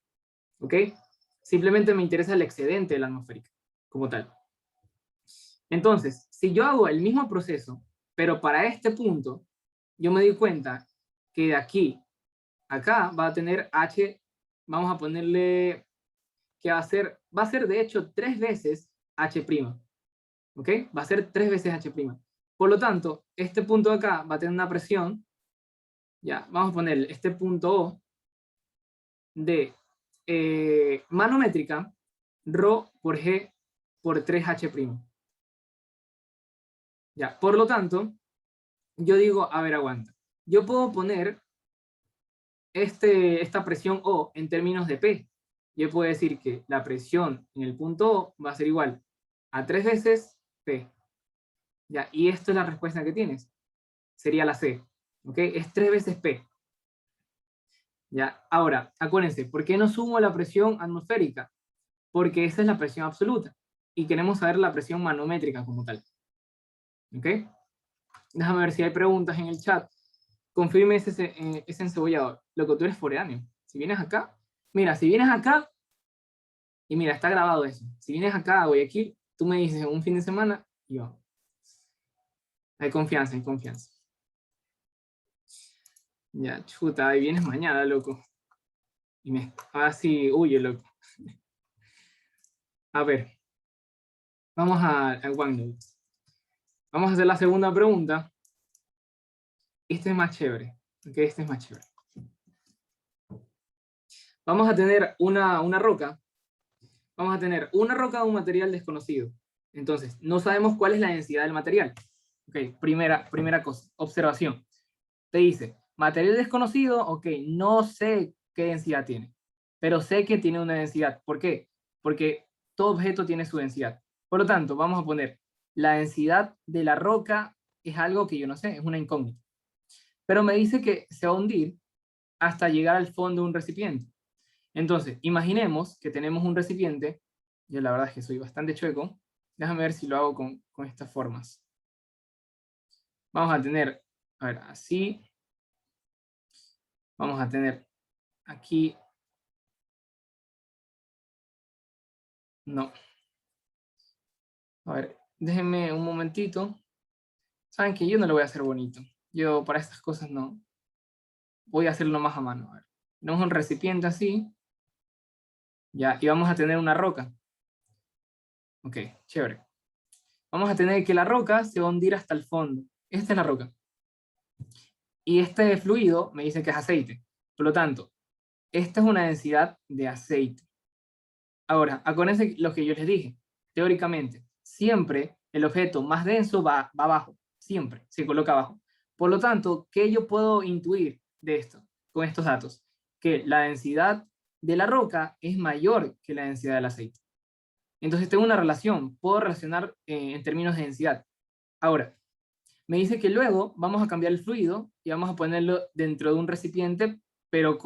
¿Ok? Simplemente me interesa el excedente de la atmosférica, como tal. Entonces, si yo hago el mismo proceso, pero para este punto, yo me doy cuenta que de aquí a acá va a tener H, vamos a ponerle que va a ser de hecho 3 veces H'. ¿Ok? Va a ser 3 veces H'. Por lo tanto, este punto de acá va a tener una presión, ya, vamos a poner este punto O de manométrica, ρ por G por 3H'. Ya, por lo tanto, yo digo, a ver, aguanta. Yo puedo poner esta presión O en términos de P. Yo puedo decir que la presión en el punto O va a ser igual a 3 veces P. ¿Ya? Y esto es la respuesta que tienes. Sería la C. ¿Ok? Es 3 veces P. ¿Ya? Ahora, acuérdense, ¿por qué no sumo la presión atmosférica? Porque esa es la presión absoluta. Y queremos saber la presión manométrica como tal. ¿Ok? Déjame ver si hay preguntas en el chat. Confirme ese encebollado. Loco, tú eres foráneo. Si vienes acá, mira, si vienes acá, y mira, está grabado eso. Si vienes acá a Guayaquil, tú me dices un fin de semana, y yo. Hay confianza, hay confianza. Ya, chuta, ahí vienes mañana, loco. Y me así huye, loco. A ver, vamos a OneNote. Vamos a hacer la segunda pregunta. Este es más chévere. Ok, este es más chévere. Vamos a tener una roca. Vamos a tener una roca de un material desconocido. Entonces, no sabemos cuál es la densidad del material. Ok, primera cosa, observación. Te dice, material desconocido, ok, no sé qué densidad tiene, pero sé que tiene una densidad. ¿Por qué? Porque todo objeto tiene su densidad. Por lo tanto, vamos a poner, la densidad de la roca es algo que yo no sé, es una incógnita. Pero me dice que se va a hundir hasta llegar al fondo de un recipiente. Entonces, imaginemos que tenemos un recipiente, yo la verdad es que soy bastante chueco, déjame ver si lo hago con estas formas. Vamos a tener, a ver, así, vamos a tener aquí, no, a ver, déjenme un momentito, saben que yo no lo voy a hacer bonito, yo para estas cosas no, voy a hacerlo más a mano, a ver, tenemos un recipiente así, ya, y vamos a tener una roca, ok, chévere, vamos a tener que la roca se va a hundir hasta el fondo, esta es la roca, y este fluido me dice que es aceite, por lo tanto, esta es una densidad de aceite. Ahora, acuérdense lo que yo les dije. Teóricamente, siempre el objeto más denso va abajo. Siempre se coloca abajo. Por lo tanto, ¿qué yo puedo intuir de esto, con estos datos? Que la densidad de la roca es mayor que la densidad del aceite. Entonces tengo una relación. Puedo relacionar en términos de densidad. Ahora, me dice que luego vamos a cambiar el fluido y vamos a ponerlo dentro de un recipiente, pero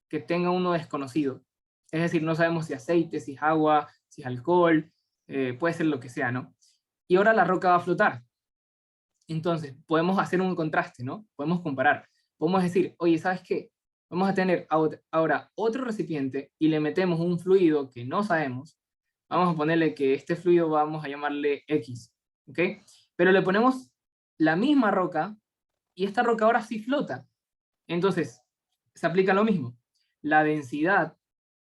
que tenga uno desconocido. Es decir, no sabemos si aceite, si es agua, si es alcohol, puede ser lo que sea, ¿no? Y ahora la roca va a flotar. Entonces, podemos hacer un contraste, ¿no? Podemos comparar. Podemos decir, oye, ¿sabes qué? Vamos a tener ahora otro recipiente y le metemos un fluido que no sabemos. Vamos a ponerle que este fluido vamos a llamarle X, ¿ok? Pero le ponemos la misma roca y esta roca ahora sí flota. Entonces, se aplica lo mismo. La densidad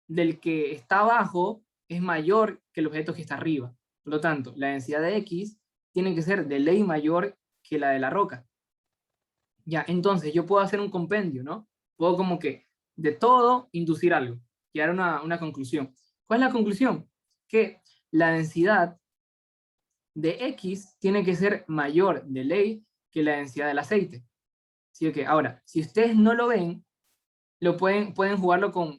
del que está abajo es mayor que el objeto que está arriba. Por lo tanto, la densidad de X tiene que ser de ley mayor que la de la roca. Ya, entonces yo puedo hacer un compendio, ¿no? Puedo como que de todo inducir algo, llegar a una conclusión. ¿Cuál es la conclusión? Que la densidad de X tiene que ser mayor de ley que la densidad del aceite. ¿Sí? Que ahora, si ustedes no lo ven, pueden jugarlo como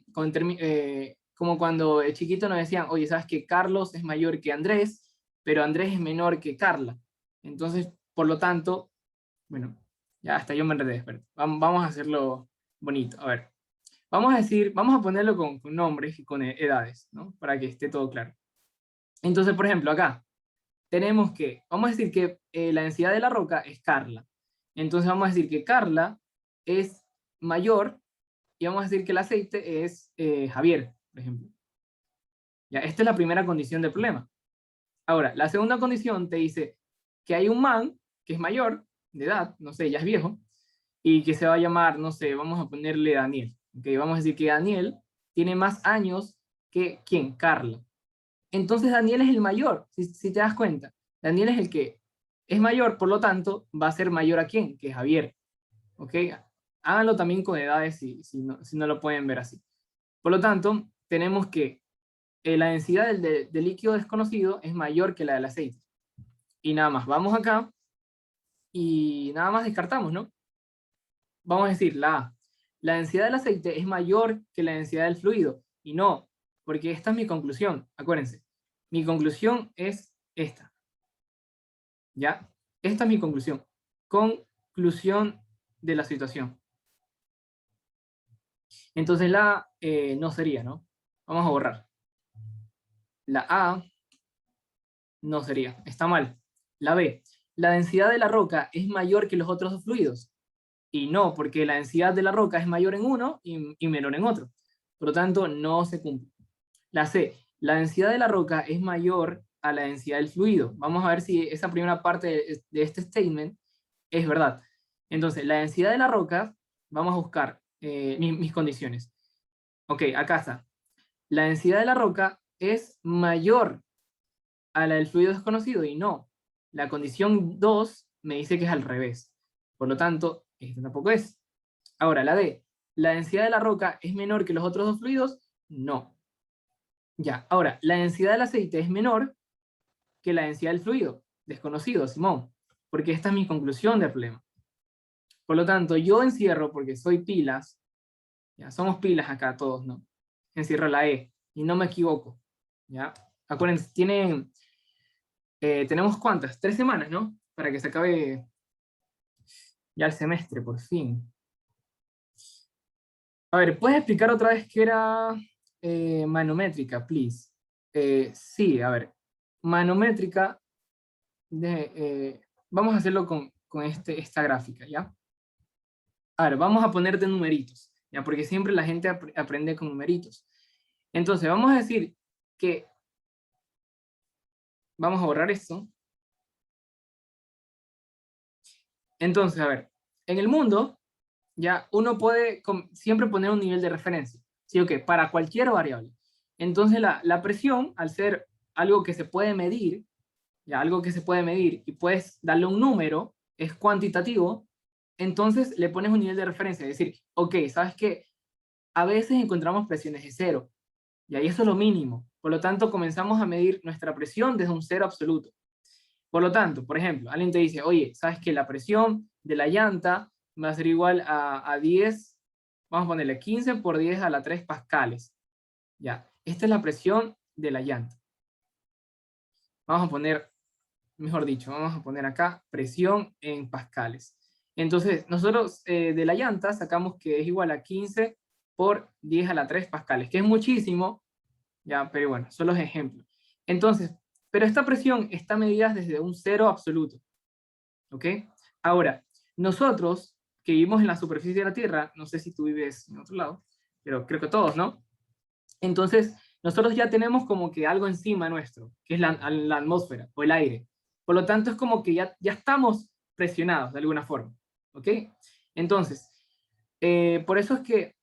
cuando de chiquito nos decían, oye, ¿sabes que Carlos es mayor que Andrés, pero Andrés es menor que Carla? Entonces, por lo tanto, bueno, ya hasta yo me enredé, pero vamos a hacerlo bonito. A ver, vamos a ponerlo con nombres y con edades, ¿no? Para que esté todo claro. Entonces, por ejemplo, acá tenemos que, vamos a decir que la densidad de la roca es Carla. Entonces vamos a decir que Carla es mayor y vamos a decir que el aceite es Javier, por ejemplo. Ya, esta es la primera condición del problema. Ahora, la segunda condición te dice que hay un man que es mayor de edad, no sé, ya es viejo, y que se va a llamar, no sé, vamos a ponerle Daniel. ¿Okay? Vamos a decir que Daniel tiene más años que, ¿quién? Carla. Entonces Daniel es el mayor, si te das cuenta. Daniel es el que es mayor, por lo tanto, va a ser mayor a quién, que Javier. ¿Ok? Háganlo también con edades si no lo pueden ver así. Por lo tanto, tenemos que la densidad del líquido desconocido es mayor que la del aceite. Y nada más, vamos acá y nada más descartamos, ¿no? Vamos a decir, la A, la densidad del aceite es mayor que la densidad del fluido. Y no, porque esta es mi conclusión, acuérdense. Mi conclusión es esta, ¿ya? Esta es mi conclusión. Conclusión de la situación. Entonces la A no sería, ¿no? Vamos a borrar. La A no sería, está mal. La B, la densidad de la roca es mayor que los otros dos fluidos. Y no, porque la densidad de la roca es mayor en uno y menor en otro. Por lo tanto, no se cumple. La C, la densidad de la roca es mayor a la densidad del fluido. Vamos a ver si esa primera parte de este statement es verdad. Entonces, la densidad de la roca, vamos a buscar mis condiciones. Ok, acá está. La densidad de la roca es mayor a la del fluido desconocido y no. La condición 2 me dice que es al revés. Por lo tanto, esto tampoco es. Ahora, la D. ¿La densidad de la roca es menor que los otros dos fluidos? No. Ya, ahora, ¿la densidad del aceite es menor que la densidad del fluido? Desconocido, Simón. Porque esta es mi conclusión del problema. Por lo tanto, yo encierro, porque soy pilas, ya, somos pilas acá todos, ¿no? Encierro la E y no me equivoco. ¿Ya? Acuérdense, tenemos ¿cuántas? 3 semanas, ¿no? Para que se acabe ya el semestre, por fin. A ver, ¿puedes explicar otra vez qué era manométrica, please? Sí, a ver. Manométrica, vamos a hacerlo con esta gráfica, ¿ya? A ver, vamos a ponerte numeritos, ¿ya? Porque siempre la gente aprende con numeritos. Entonces, vamos a decir que, vamos a borrar esto. Entonces, a ver, en el mundo, ya uno puede siempre poner un nivel de referencia, ¿sí o qué? Para cualquier variable. Entonces, la presión, al ser algo que se puede medir, ya algo que se puede medir y puedes darle un número, es cuantitativo, entonces le pones un nivel de referencia, es decir, ok, ¿sabes qué? A veces encontramos presiones de cero, y ahí eso es lo mínimo. Por lo tanto, comenzamos a medir nuestra presión desde un cero absoluto. Por lo tanto, por ejemplo, alguien te dice, oye, ¿sabes que la presión de la llanta va a ser igual a 10, vamos a ponerle 15 por 10 a la 3 pascales? Ya, esta es la presión de la llanta. Vamos a poner, mejor dicho, vamos a poner acá presión en pascales. Entonces, nosotros de la llanta sacamos que es igual a 15 por 10 a la 3 pascales, que es muchísimo, ya, pero bueno, son los ejemplos. Entonces, pero esta presión está medida desde un cero absoluto. ¿Ok? Ahora, nosotros que vivimos en la superficie de la Tierra, no sé si tú vives en otro lado, pero creo que todos, ¿no? Entonces, nosotros ya tenemos como que algo encima nuestro, que es la atmósfera o el aire. Por lo tanto, es como que ya estamos presionados de alguna forma. ¿Ok? Entonces, por eso es que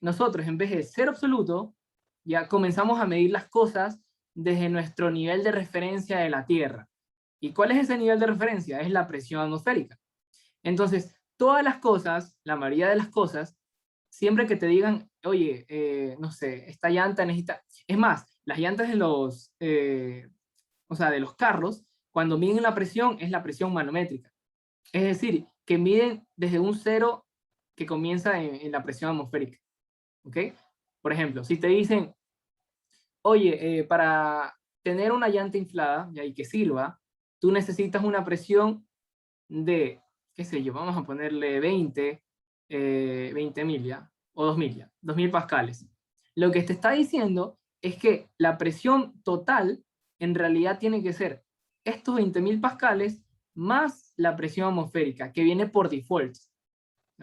nosotros, en vez de ser absoluto, ya comenzamos a medir las cosas desde nuestro nivel de referencia de la Tierra. ¿Y cuál es ese nivel de referencia? Es la presión atmosférica. Entonces, todas las cosas, la mayoría de las cosas, siempre que te digan, oye, no sé, esta llanta necesita... Es más, las llantas de o sea, de los carros, cuando miden la presión, es la presión manométrica. Es decir, que miden desde un cero que comienza en la presión atmosférica. ¿Ok? Por ejemplo, si te dicen, oye, para tener una llanta inflada y que sirva, tú necesitas una presión de, qué sé yo, vamos a ponerle 20 ya, o 2000 pascales. Lo que te está diciendo es que la presión total en realidad tiene que ser estos 20.000 pascales más la presión atmosférica, que viene por default,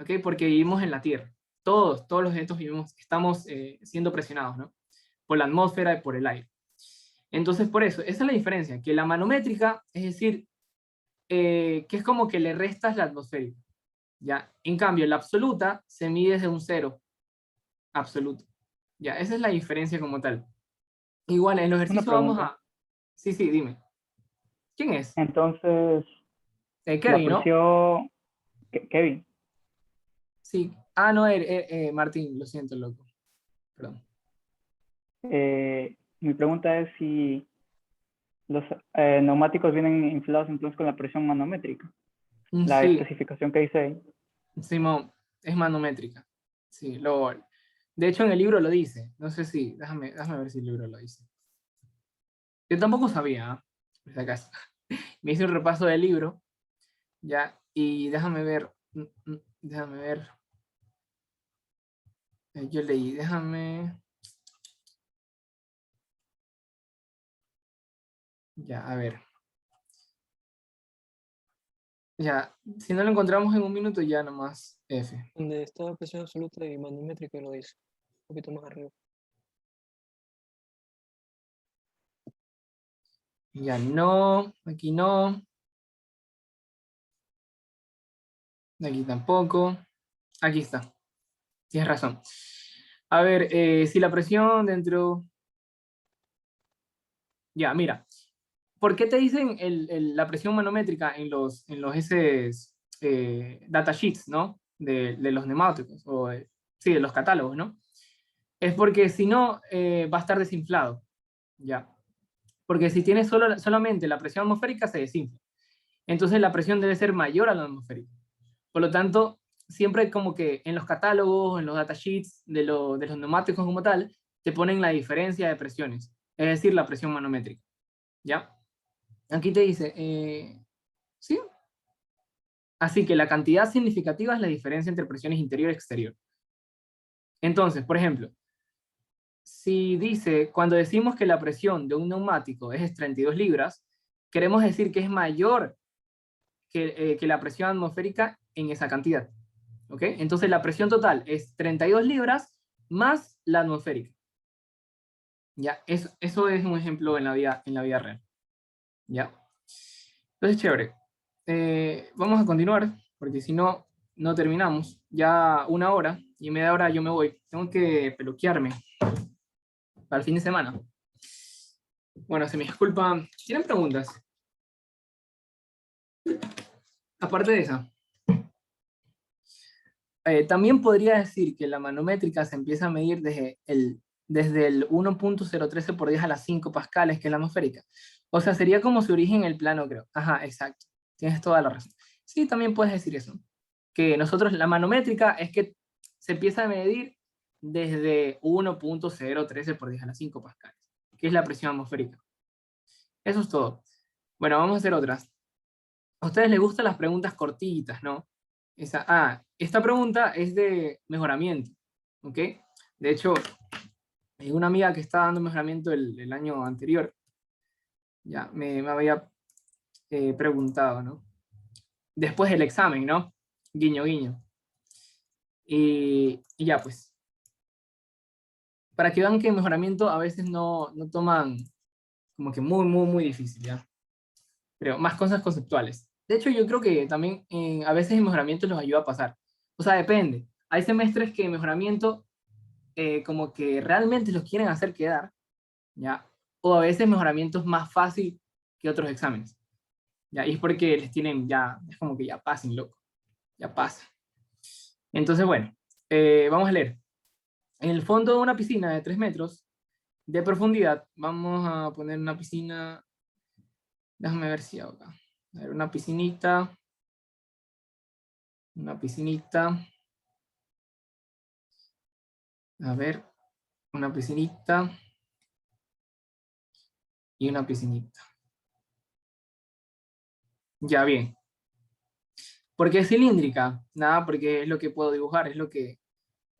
¿ok? Porque vivimos en la Tierra. Todos los objetos vivimos, estamos siendo presionados, ¿no? Por la atmósfera y por el aire. Entonces, por eso, esa es la diferencia, que la manométrica, es decir, que es como que le restas la atmosférica, ¿ya? En cambio, la absoluta se mide desde un cero absoluto, ¿ya? Esa es la diferencia como tal. Igual, en los Una ejercicios vamos pregunta. a... Sí, sí, dime. ¿Quién es? Entonces, la Kevin, ¿no? presión, Kevin, Sí. Ah, no, Martín, lo siento, loco. Perdón. mi pregunta es si los neumáticos vienen inflados entonces con la presión manométrica. La Sí, especificación que dice ahí. Simón, es manométrica. Sí, de hecho en el libro lo dice. No sé si, déjame ver si el libro lo dice. Yo tampoco sabía, ¿ah? Por si acaso. Me hice un repaso del libro, ya, y déjame ver, déjame ver. Yo leí, ya, a ver. Ya, si no lo encontramos en un minuto, ya nomás F. Donde está presión absoluta y manométrica lo dice. Un poquito más arriba. Ya no, aquí no, aquí tampoco, aquí está, tienes razón. A ver, si la presión dentro... Ya, mira, ¿por qué te dicen la presión manométrica en los datasheets, ¿no? De los neumáticos, sí, de los catálogos, ¿no? Es porque si no, va a estar desinflado, ¿ya? Porque si tienes solamente la presión atmosférica, se desinfla. Entonces la presión debe ser mayor a la atmosférica. Por lo tanto, siempre como que en los catálogos, en los datasheets de los neumáticos como tal, te ponen la diferencia de presiones, es decir, la presión manométrica, ¿ya? Aquí te dice, ¿sí? Así que la cantidad significativa es la diferencia entre presiones interior y exterior. Entonces, por ejemplo, si dice, cuando decimos que la presión de un neumático es 32 libras, queremos decir que es mayor que la presión atmosférica en esa cantidad. ¿Ok? Entonces la presión total es 32 libras más la atmosférica. ¿Ya? Eso es un ejemplo en la vida real. ¿Ya? Entonces, chévere. Vamos a continuar, porque si no, no terminamos. Ya 1 hora y media hora yo me voy. Tengo que peluquearme para el fin de semana. Bueno, se me disculpa. ¿Tienen preguntas? Aparte de esa. También podría decir que la manométrica se empieza a medir desde el 1.013 por 10 a las 5 pascales, que es la atmosférica. O sea, sería como su origen en el plano, creo. Ajá, exacto. Tienes toda la razón. Sí, también puedes decir eso. Que nosotros, la manométrica es que se empieza a medir desde 1.013 por 10 a las 5 pascales, que es la presión atmosférica. Eso es todo. Bueno, vamos a hacer otras. A ustedes les gustan las preguntas cortitas, ¿no? Esta pregunta es de mejoramiento, ¿ok? De hecho, hay una amiga que estaba dando mejoramiento el año anterior, ya me había preguntado, ¿no? Después del examen, ¿no? Guiño, guiño. Y ya, pues, para que vean que en mejoramiento a veces no toman como que muy, muy, muy difícil, ¿ya? Pero más cosas conceptuales. De hecho, yo creo que también a veces en mejoramiento los ayuda a pasar. O sea, depende. Hay semestres que en mejoramiento como que realmente los quieren hacer quedar, ¿ya? O a veces mejoramiento es más fácil que otros exámenes, ¿ya? Y es porque les tienen ya, es como que ya pasen, loco, ya pasa. Entonces, bueno, vamos a leer. En el fondo de una piscina de 3 metros de profundidad, vamos a poner una piscina, déjame ver si hago acá. A ver, una piscinita, a ver, una piscinita y una piscinita. Ya bien. ¿Por qué es cilíndrica? Nada, porque es lo que puedo dibujar, es lo que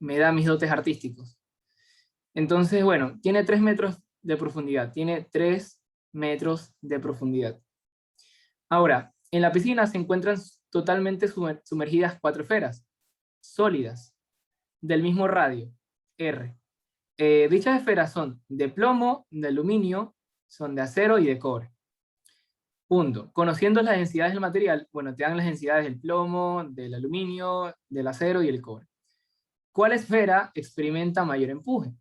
me da mis dotes artísticos. Entonces, bueno, tiene 3 metros de profundidad, tiene 3 metros de profundidad. Ahora, en la piscina se encuentran totalmente sumergidas 4 esferas, sólidas, del mismo radio, R. Dichas esferas son de plomo, de aluminio, son de acero y de cobre. Punto. Conociendo las densidades del material, bueno, te dan las densidades del plomo, del aluminio, del acero y el cobre. ¿Cuál esfera experimenta mayor empuje?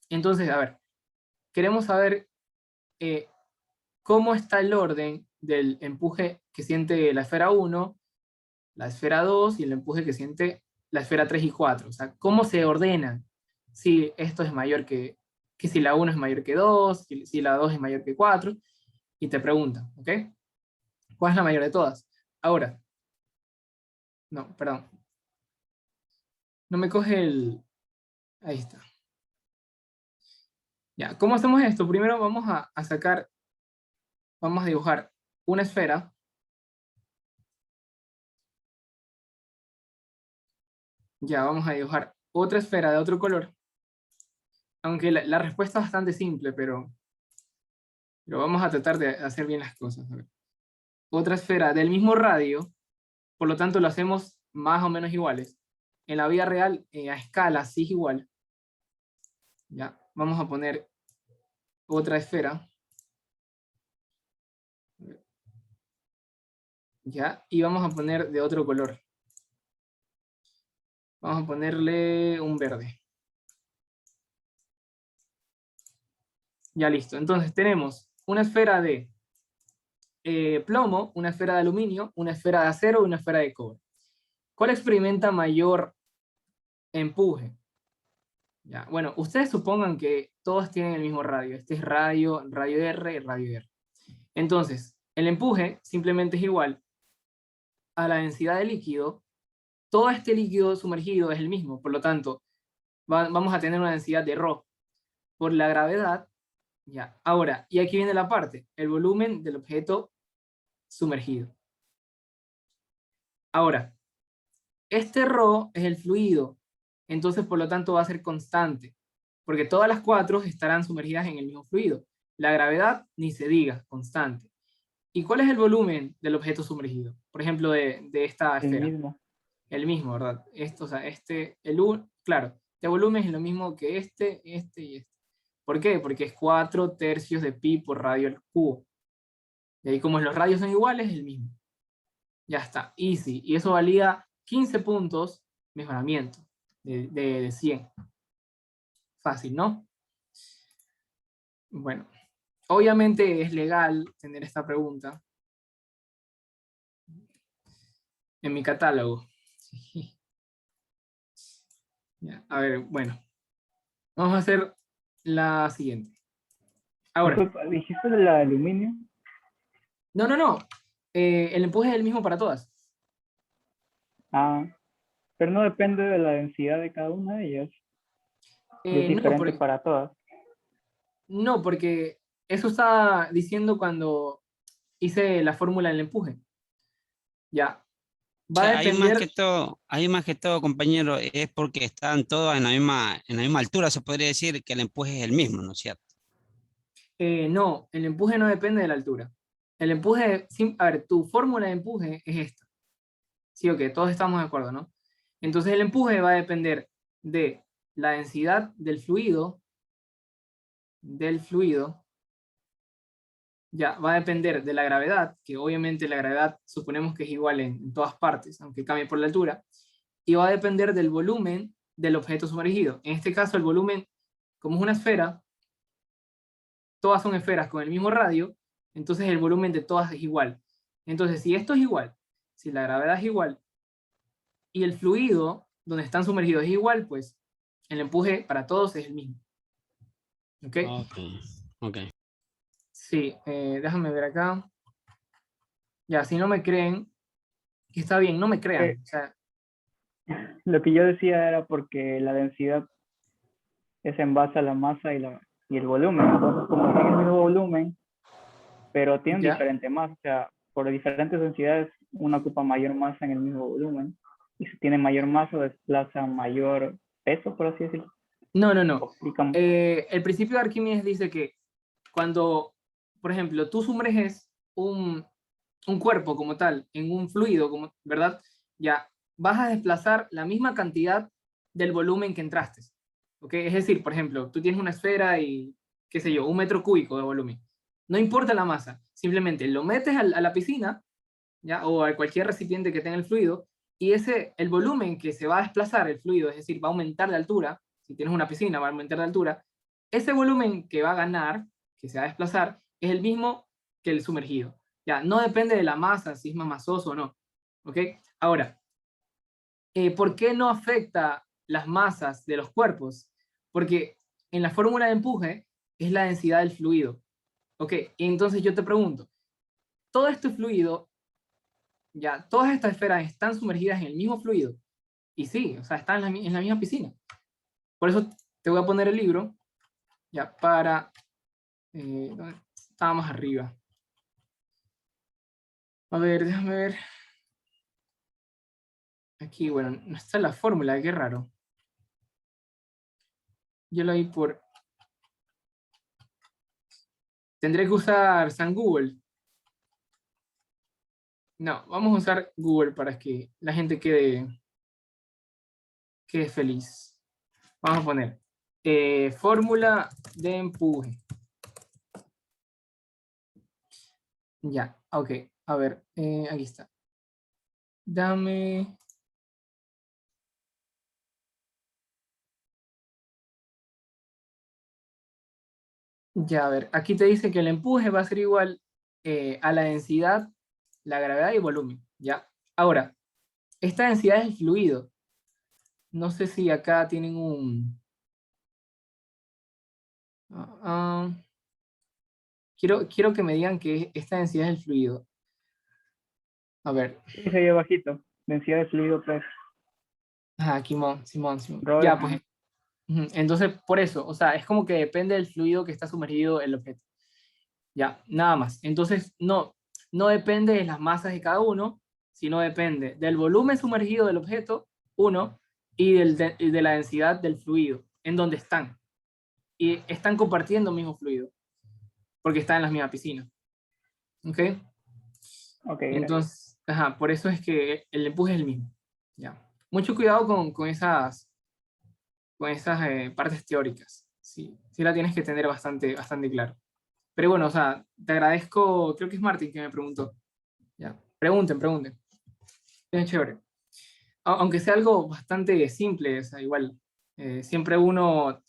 Entonces, a ver, queremos saber cómo está el orden del empuje que siente la esfera 1, la esfera 2 y el empuje que siente la esfera 3 y 4. O sea, cómo se ordenan. Si esto es mayor que si la 1 es mayor que 2, si la 2 es mayor que 4, y te preguntan, ¿ok? ¿Cuál es la mayor de todas? Ahora, No, perdón. No me coge el... Ahí está. Ya, ¿cómo hacemos esto? Primero vamos a sacar, vamos a dibujar una esfera. Ya, vamos a dibujar otra esfera de otro color. Aunque la respuesta es bastante simple, pero vamos a tratar de hacer bien las cosas. A ver. Otra esfera del mismo radio, por lo tanto lo hacemos más o menos iguales. En la vida real, a escala, sí es igual. Ya, vamos a poner otra esfera. Ya, y vamos a poner de otro color. Vamos a ponerle un verde. Ya listo. Entonces tenemos una esfera de plomo, una esfera de aluminio, una esfera de acero y una esfera de cobre. ¿Cuál experimenta mayor empuje? Ya, bueno, ustedes supongan que todos tienen el mismo radio. Este es radio, radio R y radio R. Entonces, el empuje simplemente es igual a la densidad de líquido. Todo este líquido sumergido es el mismo, por lo tanto, vamos a tener una densidad de ρ por la gravedad. Ya, ahora, y aquí viene la parte, el volumen del objeto sumergido. Ahora, este ρ es el fluido, entonces por lo tanto va a ser constante, porque todas las cuatro estarán sumergidas en el mismo fluido. La gravedad, ni se diga, constante. ¿Y cuál es el volumen del objeto sumergido? Por ejemplo, de esta El esfera. mismo. El mismo, ¿verdad? Esto, o sea, claro, este volumen es lo mismo que este y este. ¿Por qué? Porque es 4/3 de pi por radio al cubo. Y ahí como los radios son iguales, es el mismo. Ya está, easy. Y eso valía 15 puntos, mejoramiento, de 100. Fácil, ¿no? Bueno, obviamente es legal tener esta pregunta en mi catálogo. Ya, a ver, bueno. Vamos a hacer la siguiente. Ahora. Disculpa, ¿dijiste de la aluminio? No. El empuje es el mismo para todas. Ah, pero no depende de la densidad de cada una de ellas. Y es No, diferente para todas. no, porque eso estaba diciendo cuando hice la fórmula del empuje. Ya. O Va a sea, depender. hay más que todo, compañero, es porque están todos en la misma altura, se podría decir que el empuje es el mismo, ¿no es cierto? No, el empuje no depende de la altura. El empuje, a ver, tu fórmula de empuje es esta. Sí, ok, todos estamos de acuerdo, ¿no? Entonces el empuje va a depender de la densidad del fluido, ya, va a depender de la gravedad, que obviamente la gravedad suponemos que es igual en todas partes, aunque cambie por la altura, y va a depender del volumen del objeto sumergido. En este caso el volumen, como es una esfera, todas son esferas con el mismo radio, entonces el volumen de todas es igual. Entonces, si esto es igual, si la gravedad es igual, y el fluido donde están sumergidos es igual, pues el empuje para todos es el mismo. ¿Ok? Ok. Sí, déjame ver acá. Ya, si no me creen, que está bien, no me crean. O sea, Lo que yo decía era porque la densidad es en base a la masa y el volumen. Entonces, como tienen el mismo volumen, pero tienen ya. diferente masa, o sea, por diferentes densidades, una ocupa mayor masa en el mismo volumen. Y si tiene mayor masa, desplaza mayor peso, por así decirlo. No. Explican. El principio de Arquímedes dice que cuando, por ejemplo, tú sumerges un cuerpo como tal en un fluido, ¿verdad? Ya vas a desplazar la misma cantidad del volumen que entraste. ¿Ok? Es decir, por ejemplo, tú tienes una esfera y, qué sé yo, 1 metro cúbico de volumen. No importa la masa, simplemente lo metes a la piscina, ¿ya? O a cualquier recipiente que tenga el fluido, y el volumen que se va a desplazar el fluido, es decir, va a aumentar de altura, si tienes una piscina va a aumentar de altura, ese volumen que va a ganar, que se va a desplazar, es el mismo que el sumergido. Ya, no depende de la masa, si es más masoso o no. ¿Ok? Ahora, ¿por qué no afecta las masas de los cuerpos? Porque en la fórmula de empuje es la densidad del fluido. ¿Ok? Y entonces yo te pregunto, todo este fluido ya, todas estas esferas están sumergidas en el mismo fluido. Y sí, o sea, están en la misma piscina. Por eso te voy a poner el libro, ya, para... ¿dónde estaba más arriba? A ver, déjame ver. Aquí, bueno, no está la fórmula, qué raro. Yo lo vi por... Tendré que usar San Google. No, vamos a usar Google para que la gente quede feliz. Vamos a poner fórmula de empuje. Ya, ok. A ver, aquí está. Dame... Ya, a ver, aquí te dice que el empuje va a ser igual a la densidad, la gravedad y volumen, ¿ya? Ahora, esta densidad es el fluido. No sé si acá tienen un... quiero que me digan que esta densidad es el fluido. A ver. Dice ahí abajito, densidad de fluido 3. Ah, Simón. Robert, Ya, pues. Entonces, por eso, o sea, es como que depende del fluido que está sumergido el objeto. Ya, nada más. Entonces, no depende de las masas de cada uno, sino depende del volumen sumergido del objeto, uno, y de la densidad del fluido, en donde están. Y están compartiendo el mismo fluido, porque están en la misma piscina. ¿Ok? ok, Entonces, ajá, por eso es que el empuje es el mismo. Ya. Mucho cuidado con esas partes teóricas. Sí, sí la tienes que tener bastante claro. Pero bueno, o sea, te agradezco, creo que es Martín que me preguntó. Ya. Pregunten. Es chévere. Aunque sea algo bastante simple, o sea, igual, siempre uno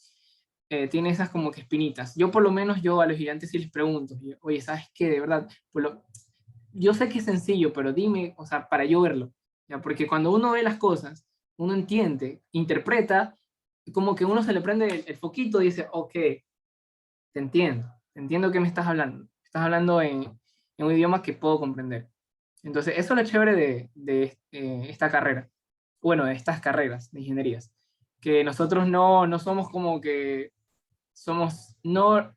tiene esas como que espinitas. Yo por lo menos yo a los gigantes sí les pregunto, oye, ¿sabes qué? De verdad, yo sé que es sencillo, pero dime, o sea, para yo verlo. ¿Ya? Porque cuando uno ve las cosas, uno entiende, interpreta, como que uno se le prende el foquito y dice, ok, te entiendo que me estás hablando. Estás hablando en un idioma que puedo comprender. Entonces, eso es lo chévere de esta carrera. Bueno, de estas carreras de ingenierías. Que nosotros no somos como que no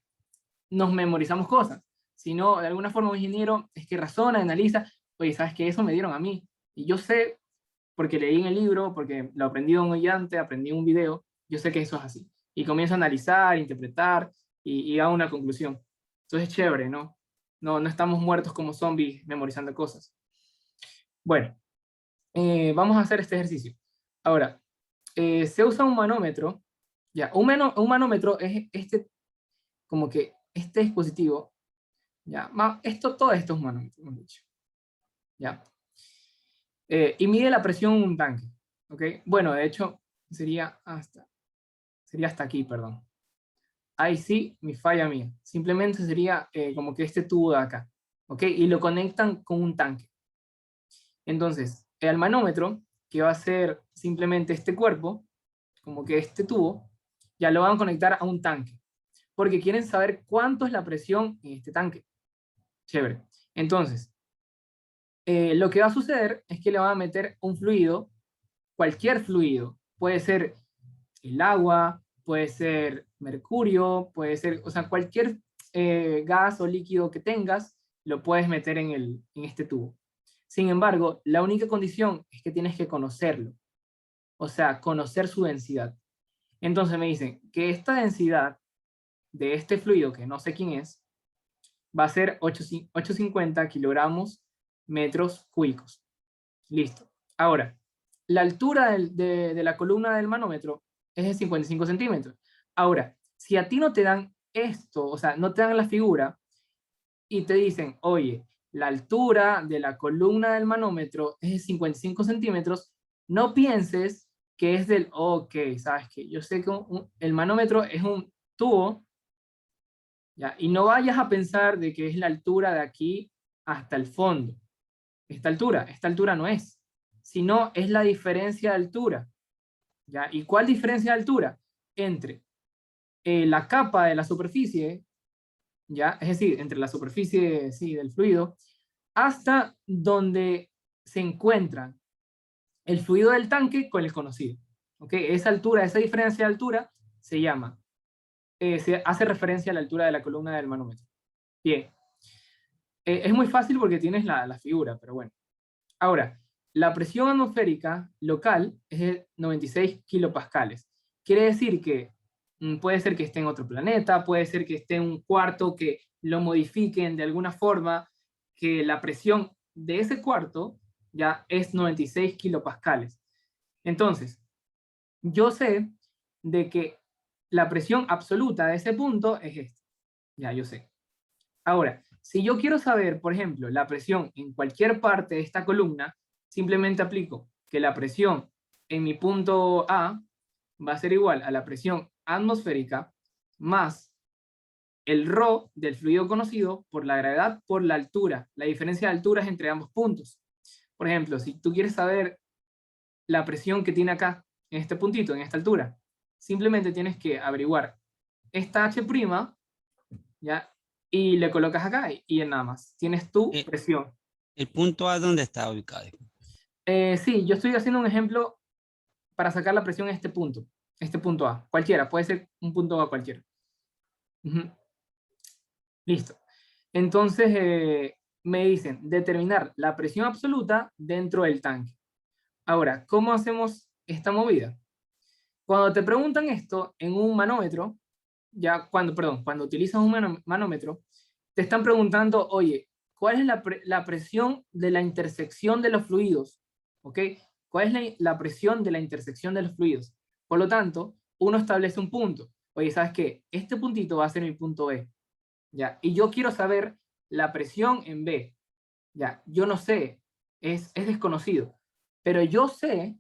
nos memorizamos cosas, sino de alguna forma un ingeniero es que razona, analiza, oye, ¿sabes qué? Eso me dieron a mí. Y yo sé, porque leí en el libro, porque lo aprendí de un oyente, aprendí en un video, yo sé que eso es así. Y comienzo a analizar, interpretar y hago una conclusión. Entonces es chévere, ¿no? No estamos muertos como zombies memorizando cosas. Bueno, vamos a hacer este ejercicio. Ahora, se usa un manómetro. Ya, un manómetro es como que este dispositivo, ya, todo esto es un manómetro, hemos dicho. Ya. Y mide la presión en un tanque. ¿Ok? Bueno, de hecho, sería hasta aquí, perdón. Ahí sí, mi falla mía. Simplemente sería como que este tubo de acá. ¿Ok? Y lo conectan con un tanque. Entonces, el manómetro, que va a ser simplemente este cuerpo, como que este tubo, ya lo van a conectar a un tanque. Porque quieren saber cuánto es la presión en este tanque. Chévere. Entonces, lo que va a suceder es que le van a meter un fluido, cualquier fluido. Puede ser el agua, puede ser mercurio, puede ser, o sea, cualquier gas o líquido que tengas, lo puedes meter en este tubo. Sin embargo, la única condición es que tienes que conocerlo, o sea, conocer su densidad. Entonces me dicen que esta densidad de este fluido, que no sé quién es, va a ser 850 kilogramos metros cúbicos. Listo. Ahora, la altura de la columna del manómetro es de 55 centímetros. Ahora, si a ti no te dan esto, o sea, no te dan la figura y te dicen, oye, la altura de la columna del manómetro es de 55 centímetros, no pienses que es ok, sabes que yo sé que el manómetro es un tubo, ¿ya? Y no vayas a pensar de que es la altura de aquí hasta el fondo. Esta altura no es, sino es la diferencia de altura, ¿ya? ¿Y cuál diferencia de altura? Entre la capa de la superficie, ¿ya? Es decir, entre la superficie, sí, del fluido, hasta donde se encuentran el fluido del tanque con el conocido. ¿Ok? Esa altura, esa diferencia de altura se llama, se hace referencia a la altura de la columna del manómetro. Bien. Es muy fácil porque tienes la figura, pero bueno. Ahora, la presión atmosférica local es de 96 kilopascales. Quiere decir que puede ser que esté en otro planeta, puede ser que esté en un cuarto, que lo modifiquen de alguna forma, que la presión de ese cuarto ya es 96 kilopascales. Entonces, yo sé de que la presión absoluta de ese punto es esta. Ya, yo sé. Ahora, si yo quiero saber, por ejemplo, la presión en cualquier parte de esta columna, simplemente aplico que la presión en mi punto A va a ser igual a la presión atmosférica más el ρ del fluido conocido por la gravedad por la altura. La diferencia de alturas entre ambos puntos. Por ejemplo, si tú quieres saber la presión que tiene acá, en este puntito, en esta altura, simplemente tienes que averiguar esta H', ¿ya? Y le colocas acá y nada más. Tienes tu presión. ¿El punto A dónde está ubicado? Sí, yo estoy haciendo un ejemplo para sacar la presión en este punto A. Cualquiera, puede ser un punto A cualquiera. Listo. Entonces me dicen determinar la presión absoluta dentro del tanque. Ahora, ¿cómo hacemos esta movida? Cuando te preguntan esto en un manómetro, cuando utilizas un manómetro, te están preguntando, oye, ¿cuál es la presión de la intersección de los fluidos? ¿Ok? ¿Cuál es la presión de la intersección de los fluidos? Por lo tanto, uno establece un punto. Oye, ¿sabes qué? Este puntito va a ser mi punto B. ¿Ya? Y yo quiero saber la presión en B. ¿Ya? Yo no sé, es desconocido. Pero yo sé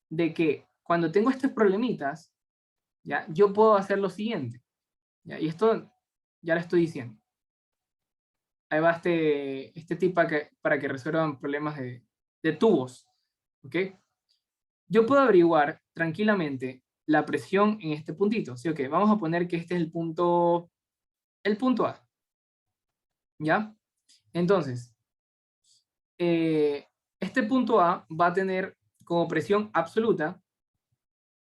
de que cuando tengo estos problemitas, ¿ya? Yo puedo hacer lo siguiente. ¿Ya? Y esto ya lo estoy diciendo. Ahí va este tip para que resuelvan problemas de tubos. ¿Ok? Yo puedo averiguar tranquilamente la presión en este puntito. ¿Sí o qué? Vamos a poner que este es el punto A. ¿Ya? Entonces, este punto A va a tener como presión absoluta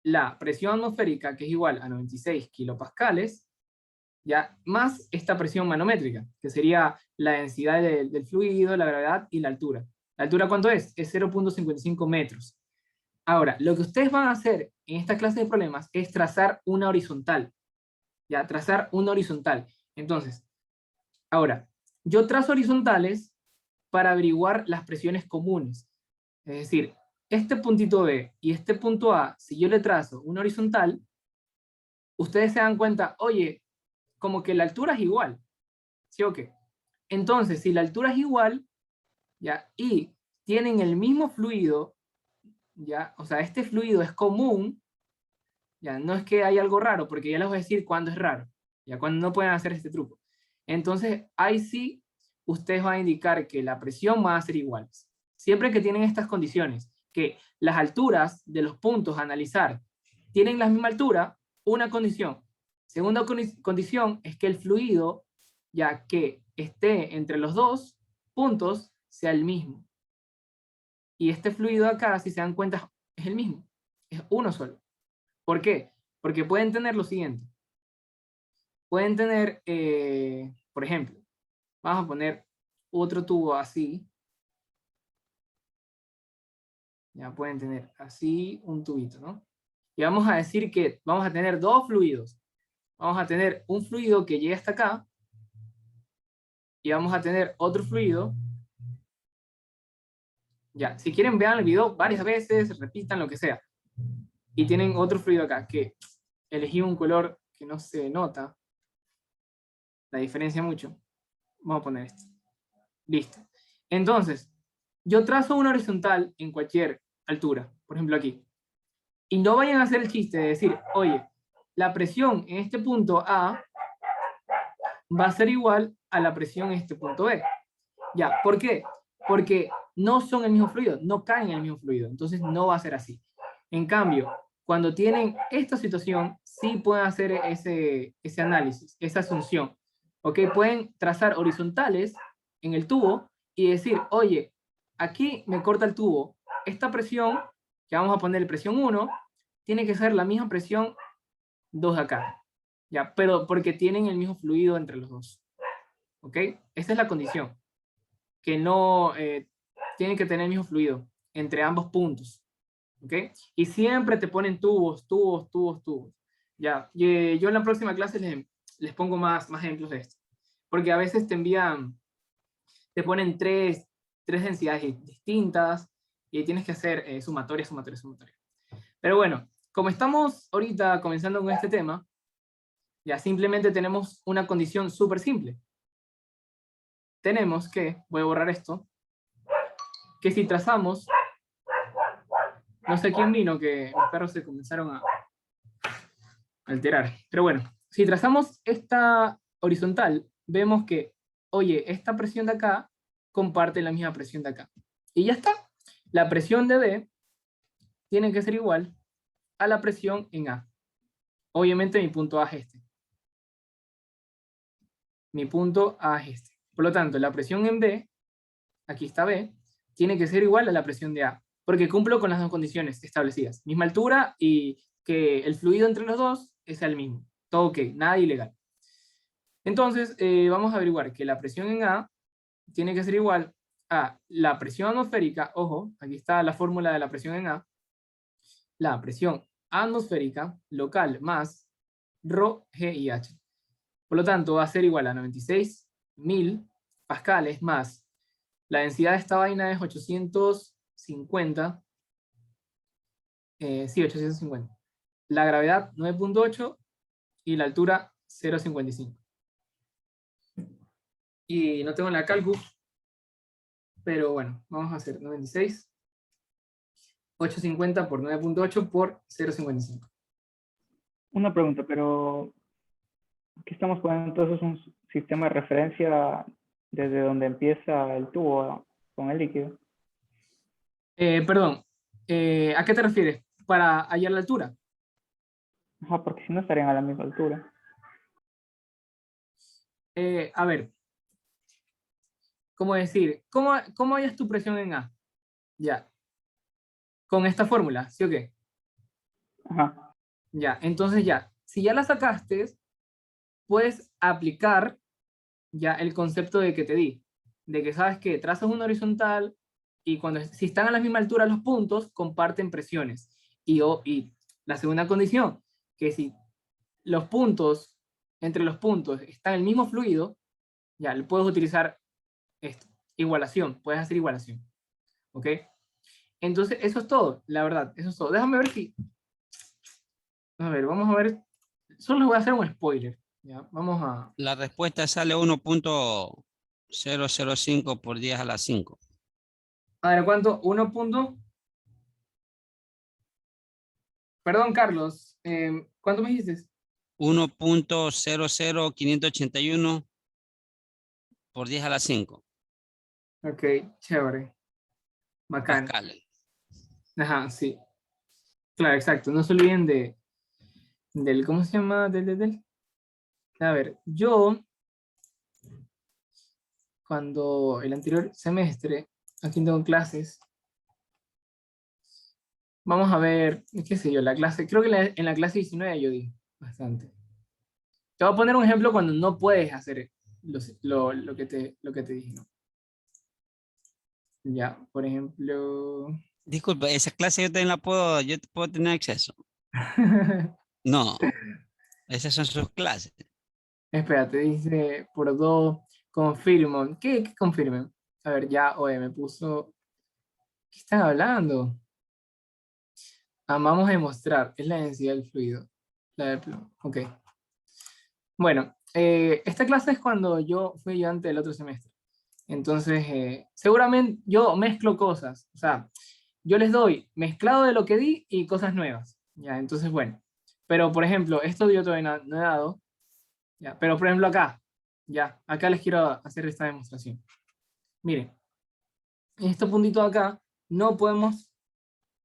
la presión atmosférica, que es igual a 96 kilopascales, ¿ya? Más esta presión manométrica, que sería la densidad del fluido, la gravedad y la altura. ¿La altura cuánto es? Es 0.55 metros. Ahora, lo que ustedes van a hacer en esta clase de problemas es trazar una horizontal. ¿Ya? Trazar una horizontal. Entonces, ahora, yo trazo horizontales para averiguar las presiones comunes. Es decir, este puntito B y este punto A, si yo le trazo una horizontal, ustedes se dan cuenta, oye, como que la altura es igual. ¿Sí o qué? Entonces, si la altura es igual, ¿ya? Y tienen el mismo fluido, ¿ya? O sea, este fluido es común, ¿ya? No es que hay algo raro, porque ya les voy a decir cuándo es raro, ¿ya? Cuando no pueden hacer este truco. Entonces, ahí sí, ustedes van a indicar que la presión va a ser igual. Siempre que tienen estas condiciones, que las alturas de los puntos a analizar tienen la misma altura, una condición. Segunda condición es que el fluido, ya que esté entre los dos puntos, sea el mismo. Y este fluido acá, si se dan cuenta, es el mismo. Es uno solo. ¿Por qué? Porque pueden tener lo siguiente. Pueden tener, por ejemplo, vamos a poner otro tubo así. Ya pueden tener así un tubito, ¿no? Y vamos a decir que vamos a tener dos fluidos. Vamos a tener un fluido que llega hasta acá y vamos a tener otro fluido. Ya, si quieren vean el video varias veces, repitan lo que sea. Y tienen otro fluido acá, que elegí un color que no se nota la diferencia mucho. Vamos a poner este. Listo. Entonces, yo trazo una horizontal en cualquier altura, por ejemplo aquí. Y no vayan a hacer el chiste de decir, oye, la presión en este punto A va a ser igual a la presión en este punto B. Ya, ¿por qué? Porque no son el mismo fluido, no caen en el mismo fluido, entonces no va a ser así. En cambio, cuando tienen esta situación, sí pueden hacer ese análisis, esa asunción. ¿Ok? Pueden trazar horizontales en el tubo y decir, oye, aquí me corta el tubo. Esta presión, que vamos a poner presión 1, tiene que ser la misma presión 2 de acá. Ya, pero porque tienen el mismo fluido entre los dos. ¿Ok? Esta es la condición. Que no tienen que tener el mismo fluido entre ambos puntos. ¿Ok? Y siempre te ponen tubos. Ya, yo en la próxima clase les pongo más ejemplos de esto. Porque a veces te ponen tres densidades distintas y tienes que hacer sumatoria. Pero bueno, como estamos ahorita comenzando con este tema, ya simplemente tenemos una condición súper simple. Tenemos que, voy a borrar esto, que si trazamos, no sé quién vino, que los perros se comenzaron a alterar, pero bueno, si trazamos esta horizontal, vemos que, oye, esta presión de acá comparte la misma presión de acá. Y ya está. La presión de B tiene que ser igual a la presión en A. Obviamente mi punto A es este. Mi punto A es este. Por lo tanto, la presión en B, aquí está B, tiene que ser igual a la presión de A, porque cumplo con las dos condiciones establecidas. Misma altura y que el fluido entre los dos es el mismo. Todo ok, nada ilegal. Entonces, vamos a averiguar que la presión en A tiene que ser igual a la presión atmosférica. Ojo, aquí está la fórmula de la presión en A. La presión atmosférica local más ρ, G y H. Por lo tanto, va a ser igual a 96.000 pascales más la densidad de esta vaina es 850. Sí, 850. La gravedad 9.8 y la altura 0.55. Y no tengo la calcu, pero bueno, vamos a hacer 96. 850 por 9.8 por 0.55. Una pregunta, pero aquí estamos poniendo entonces un sistema de referencia desde donde empieza el tubo con el líquido. Perdón, ¿a qué te refieres? ¿Para hallar la altura? Ajá, porque si no estarían a la misma altura. A ver, ¿cómo decir? ¿Cómo hallas tu presión en A? Ya. Con esta fórmula, ¿sí o qué? Ajá. Ya, entonces ya. Si ya la sacaste, puedes aplicar ya el concepto de que te di. De que sabes que trazas una horizontal y si están a la misma altura los puntos, comparten presiones. Y la segunda condición, que si los puntos, entre los puntos, está el mismo fluido, ya, le puedes utilizar esto, igualación, puedes hacer igualación, ¿ok? Entonces, eso es todo, la verdad, eso es todo. Déjame ver si, a ver, vamos a ver, solo les voy a hacer un spoiler, ¿ya? Vamos a, La respuesta sale 1.005 por 10 a la 5. a ver, ¿cuánto? 1 punto, perdón, Carlos, ¿cuánto me dijiste? 1.00581 por 10 a la 5 Ok, chévere, bacán. pascales. Ajá, sí, claro, exacto, no se olviden del, ¿cómo se llama? A ver, yo, cuando el anterior semestre, aquí tengo clases, vamos a ver, qué sé yo, la clase, creo que en la clase 19 yo di bastante. Te voy a poner un ejemplo cuando no puedes hacer lo que te dije, ¿no? Ya, por ejemplo... Disculpa, esa clase yo también yo puedo tener acceso. No, esas son sus clases. Espérate, dice, por 2, confirmo. ¿Qué confirmen? A ver, ya, oye, me puso... ¿Qué están hablando? Vamos a demostrar, es la densidad del fluido. La del plomo, ok. Bueno, esta clase es cuando yo fui ayudante del otro semestre. Entonces, seguramente yo mezclo cosas. O sea, yo les doy mezclado de lo que di y cosas nuevas. Ya, entonces, bueno. Pero, por ejemplo, esto yo todavía no he dado. Ya, pero, por ejemplo, acá. Ya, acá les quiero hacer esta demostración. Miren, en estos puntitos acá no podemos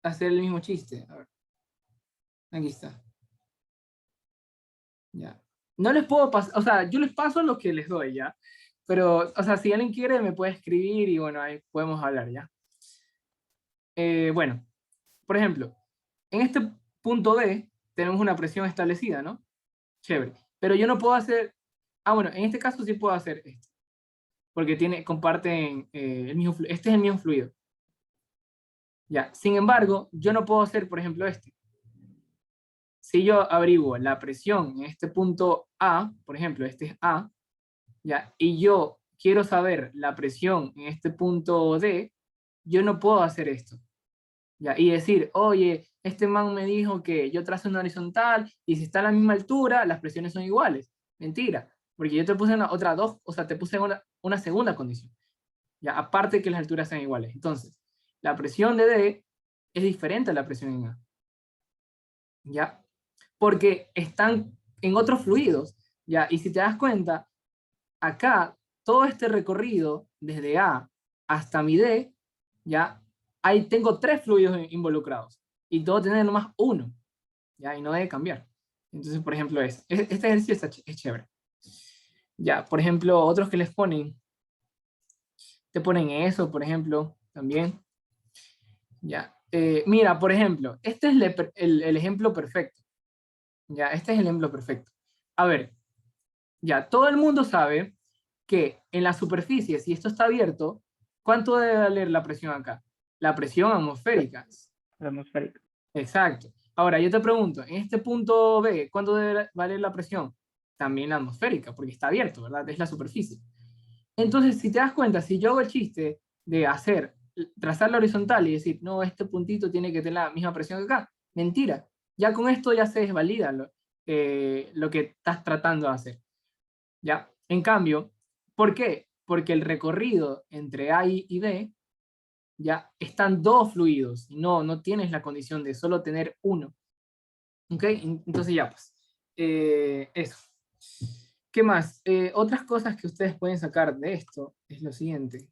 hacer el mismo chiste. A ver. Aquí está. Ya. No les puedo pasar, o sea, yo les paso lo que les doy, ¿ya? Pero, o sea, si alguien quiere me puede escribir y bueno, ahí podemos hablar, ¿ya? bueno, por ejemplo, en este punto B tenemos una presión establecida, ¿no? Chévere. Pero yo no puedo hacer... Ah, bueno, en este caso sí puedo hacer esto. Porque comparten el mismo fluido. Este es el mismo fluido. Ya. Sin embargo, yo no puedo hacer, por ejemplo, este. Si yo averiguo la presión en este punto A, por ejemplo, este es A, ya, y yo quiero saber la presión en este punto D, yo no puedo hacer esto. Ya, y decir, oye, este man me dijo que yo trazo una horizontal y si está a la misma altura, las presiones son iguales. Mentira, porque yo te puse otra dos, o sea, te puse una segunda condición. Ya, aparte que las alturas sean iguales. Entonces, la presión de D es diferente a la presión en A. ¿Ya? Porque están en otros fluidos. ¿Ya? Y si te das cuenta, acá, todo este recorrido, desde A hasta mi D, ¿ya? Ahí tengo 3 fluidos involucrados. Y debo tener nomás uno. ¿Ya? Y no debe cambiar. Entonces, por ejemplo, este ejercicio es chévere. Ya, por ejemplo, otros que les ponen, te ponen eso, por ejemplo, también. Ya. Mira, por ejemplo, este es el ejemplo perfecto. Ya, este es el ejemplo perfecto. A ver, ya, todo el mundo sabe que en la superficie, si esto está abierto, ¿cuánto debe valer la presión acá? La presión atmosférica. La atmosférica. Exacto. Ahora, yo te pregunto, en este punto B, ¿cuánto debe valer la presión? También la atmosférica, porque está abierto, ¿verdad? Es la superficie. Entonces, si te das cuenta, si yo hago el chiste de trazar la horizontal y decir, no, este puntito tiene que tener la misma presión que acá, mentira. Ya con esto ya se desvalida lo que estás tratando de hacer. ¿Ya? En cambio, ¿por qué? Porque el recorrido entre A y B, ya están 2 fluidos, no tienes la condición de solo tener uno. ¿Ok? Entonces ya, pues, eso. ¿Qué más? Otras cosas que ustedes pueden sacar de esto es lo siguiente.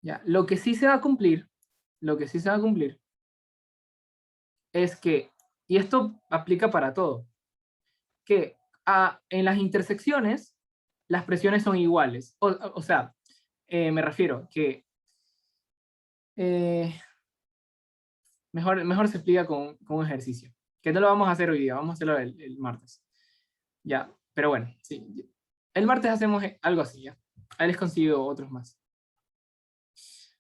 Ya, lo que sí se va a cumplir, lo que sí se va a cumplir es que, y esto aplica para todo, que en las intersecciones las presiones son iguales. O sea, me refiero que mejor se explica con un ejercicio, que no lo vamos a hacer hoy día, vamos a hacerlo el martes. Ya, pero bueno, sí. El martes hacemos algo así, ¿ya? Ahí les consigo otros más.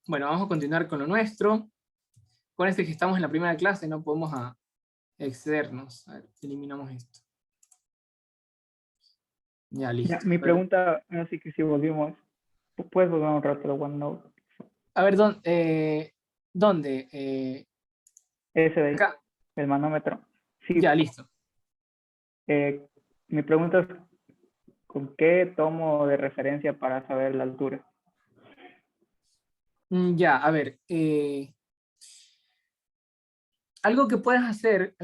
Bueno, vamos a continuar con lo nuestro. Acuérdense que estamos en la primera clase, no podemos excedernos. A ver, eliminamos esto. Ya, listo. Ya, mi pregunta, así que si volvimos, puedes volver un rato a OneNote. A ver, ¿dónde? Ese de ahí, Acá. el manómetro. Sí, Ya, listo. mi pregunta es, ¿con qué tomo de referencia para saber la altura? Ya, a ver. Algo que puedes hacer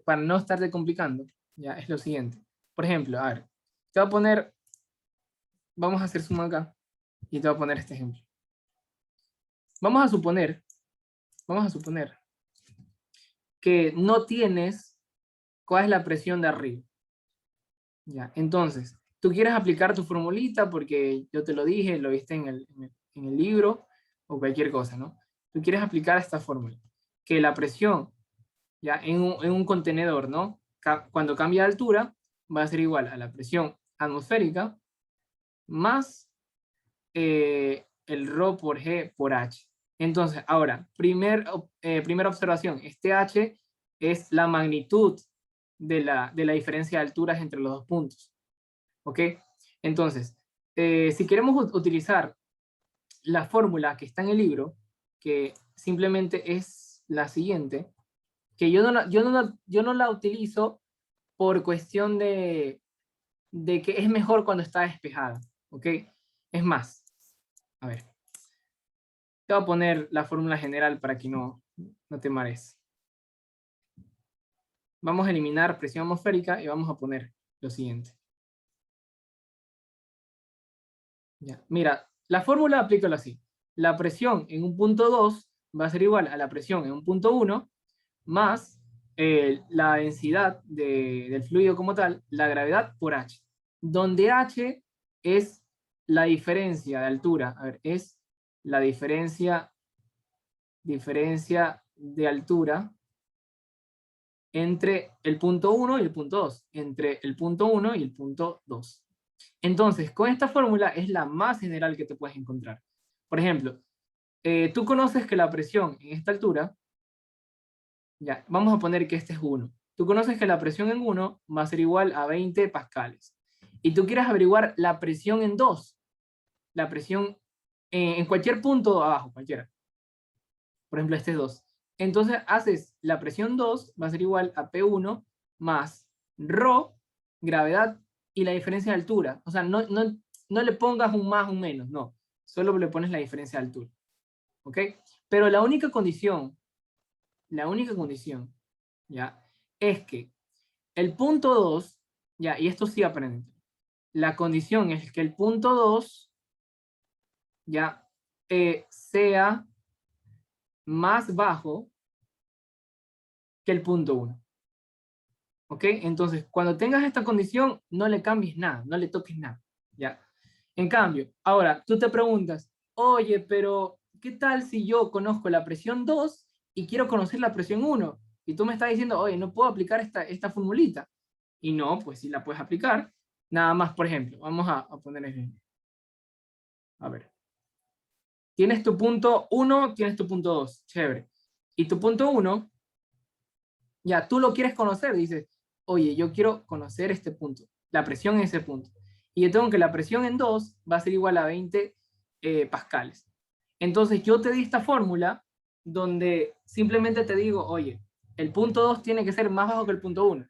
para no estarte complicando, ya, es lo siguiente. Por ejemplo, a ver, te voy a poner, vamos a hacer suma acá, y te voy a poner este ejemplo. Vamos a suponer que no tienes cuál es la presión de arriba. Ya, entonces, tú quieres aplicar tu formulita porque yo te lo dije, lo viste en el libro, o cualquier cosa, ¿no? Tú quieres aplicar esta fórmula, que la presión, ya, en un contenedor, ¿no? Cuando cambia de altura, va a ser igual a la presión atmosférica más el ρ por G por H. Entonces, ahora, primera observación, este H es la magnitud de la diferencia de alturas entre los dos puntos. ¿Ok? Entonces, si queremos utilizar la fórmula que está en el libro, que simplemente es la siguiente, que yo no la utilizo por cuestión de que es mejor cuando está despejada. ¿Ok? Es más, a ver, te voy a poner la fórmula general para que no te marees. Vamos a eliminar presión atmosférica y vamos a poner lo siguiente. Ya. Mira, la fórmula aplícala así. La presión en un punto 2 va a ser igual a la presión en un punto 1 más la densidad del fluido como tal, la gravedad por H. Donde H es la diferencia de altura. A ver, es la diferencia diferencia de altura entre el punto 1 y el punto 2, entre el punto 1 y el punto 2. Entonces, con esta fórmula es la más general que te puedes encontrar. Por ejemplo, tú conoces que la presión en esta altura, ya, vamos a poner que este es 1. Tú conoces que la presión en 1 va a ser igual a 20 pascales. Y tú quieres averiguar la presión en 2, la presión en cualquier punto abajo, cualquiera. Por ejemplo, este es 2. Entonces haces la presión 2 va a ser igual a P1 más ρ, gravedad, y la diferencia de altura. O sea, no le pongas un más, un menos, no. Solo le pones la diferencia de altura. ¿Ok? Pero la única condición, ¿ya? Es que el punto 2, ya, y esto sí aprenden. La condición es que el punto 2, ya, sea más bajo que el punto 1. ¿Ok? Entonces, cuando tengas esta condición, no le cambies nada, no le toques nada. ¿Ya? En cambio, ahora, tú te preguntas, oye, pero ¿qué tal si yo conozco la presión 2 y quiero conocer la presión 1? Y tú me estás diciendo, oye, no puedo aplicar esta formulita. Y no, pues sí la puedes aplicar. Nada más, por ejemplo, vamos a poner ejemplo. A ver. Tienes tu punto 1, tienes tu punto 2. Chévere. Y tu punto 1, ya tú lo quieres conocer. Dices, oye, yo quiero conocer este punto, la presión en ese punto. Y yo tengo que la presión en 2 va a ser igual a 20 pascales. Entonces yo te di esta fórmula donde simplemente te digo, oye, el punto 2 tiene que ser más bajo que el punto 1.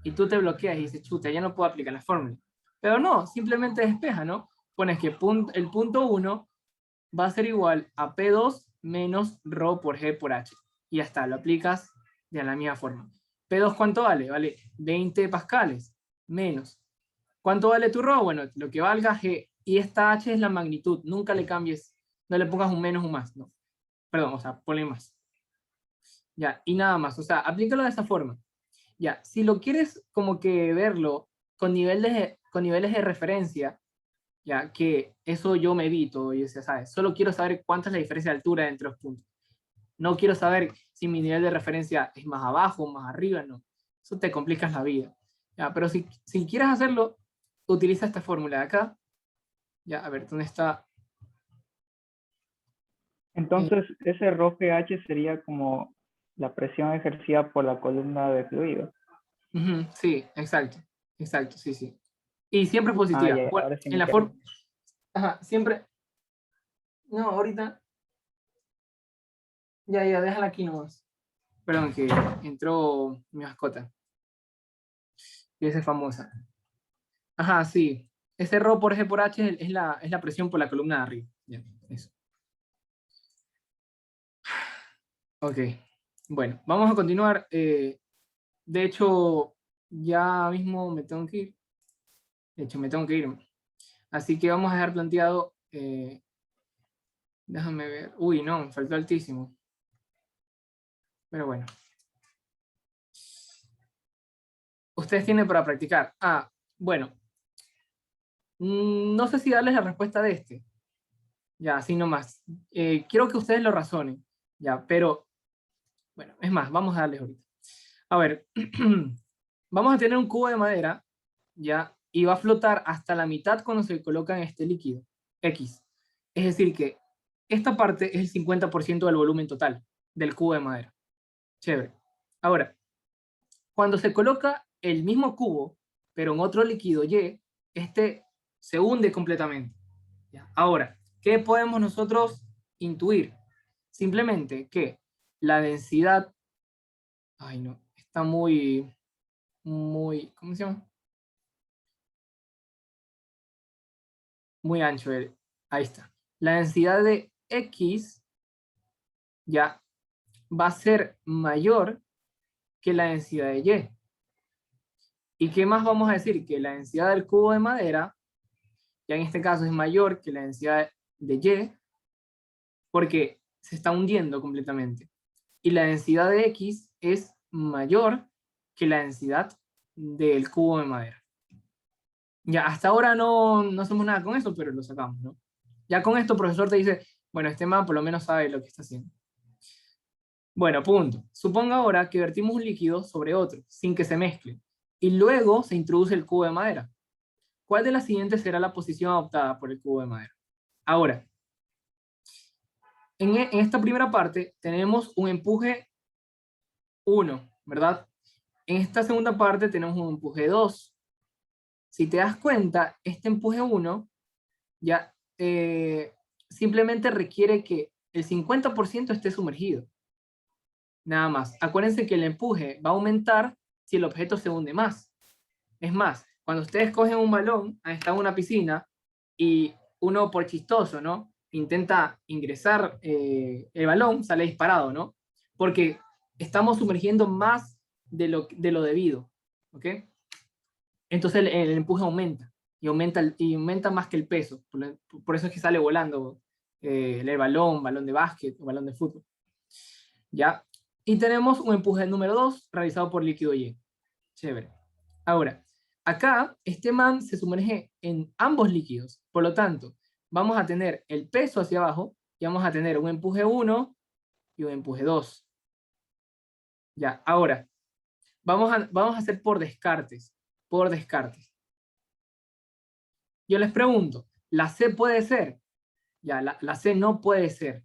Y tú te bloqueas y dices, chuta, ya no puedo aplicar la fórmula. Pero no, simplemente despeja, ¿no? Pones que el punto 1 va a ser igual a P2 menos ρ por G por H. Y ya está, lo aplicas de la misma forma. P2, ¿cuánto vale? Vale 20 pascales menos. ¿Cuánto vale tu ρ? Bueno, lo que valga G. Y esta H es la magnitud. Nunca le cambies, no le pongas un menos o un más. No. Perdón, o sea, ponle más. Ya, y nada más. O sea, aplícalo de esa forma. Ya, si lo quieres como que verlo con niveles de referencia, ya que eso yo me evito, y ¿sabes? Solo quiero saber cuánta es la diferencia de altura entre los puntos. No quiero saber si mi nivel de referencia es más abajo o más arriba, no. Eso te complicas la vida. Ya, pero si quieres hacerlo, utiliza esta fórmula de acá. Ya, a ver, ¿dónde está? Entonces, ese ρPH sería como la presión ejercida por la columna de fluido. Sí, exacto. Exacto, sí, sí. Y siempre Ah, positiva. ya, Bueno, ahora sí en me la queda. forma... Ajá, siempre... No, ahorita... Ya, déjala aquí nomás. Perdón, que entró mi mascota. Y esa es famosa. Ajá, sí. Ese ρ por G por H es la presión por la columna de arriba. Ya, eso. Ok. Bueno, vamos a continuar. De hecho, ya mismo me tengo que ir. De hecho, me tengo que ir. Así que vamos a dejar planteado... déjame ver. Uy, no, me faltó altísimo. Pero bueno. Ustedes tienen para practicar. Ah, bueno. No sé si darles la respuesta de este. Ya, así nomás. Quiero que ustedes lo razonen. Ya, pero... Bueno, es más, vamos a darles ahorita. A ver. Vamos a tener un cubo de madera. Ya. Y va a flotar hasta la mitad cuando se coloca en este líquido. X. Es decir que esta parte es el 50% del volumen total del cubo de madera. Chévere. Ahora, cuando se coloca el mismo cubo, pero en otro líquido Y, este se hunde completamente. ¿Ya? Ahora, ¿qué podemos nosotros intuir? Simplemente que la densidad, ay no, está muy, ¿cómo se llama? Muy ancho. Ahí está. La densidad de X ya va a ser mayor que la densidad de Y. ¿Y qué más vamos a decir? Que la densidad del cubo de madera, ya en este caso es mayor que la densidad de Y, porque se está hundiendo completamente. Y la densidad de X es mayor que la densidad del cubo de madera. Ya, hasta ahora no hacemos nada con eso, pero lo sacamos, ¿no? Ya con esto el profesor te dice, bueno, este man por lo menos sabe lo que está haciendo. Bueno, punto. Suponga ahora que vertimos un líquido sobre otro, sin que se mezcle, y luego se introduce el cubo de madera. ¿Cuál de las siguientes será la posición adoptada por el cubo de madera? Ahora, en esta primera parte tenemos un empuje 1, ¿verdad? En esta segunda parte tenemos un empuje 2. Si te das cuenta, este empuje 1 ya simplemente requiere que el 50% esté sumergido. Nada más. Acuérdense que el empuje va a aumentar si el objeto se hunde más. Es más, cuando ustedes cogen un balón, está en una piscina, y uno por chistoso, ¿no? Intenta ingresar el balón, sale disparado, ¿no? Porque estamos sumergiendo más de lo debido, ¿ok? Entonces el empuje aumenta, y aumenta más que el peso. Por eso es que sale volando el balón de básquet o balón de fútbol. ¿Ya? Y tenemos un empuje número 2 realizado por líquido Y. Chévere. Ahora, acá este man se sumerge en ambos líquidos. Por lo tanto, vamos a tener el peso hacia abajo y vamos a tener un empuje 1 y un empuje 2. Ya, ahora, vamos a hacer por descartes. Por descartes. Yo les pregunto, ¿la C puede ser? Ya, la C no puede ser.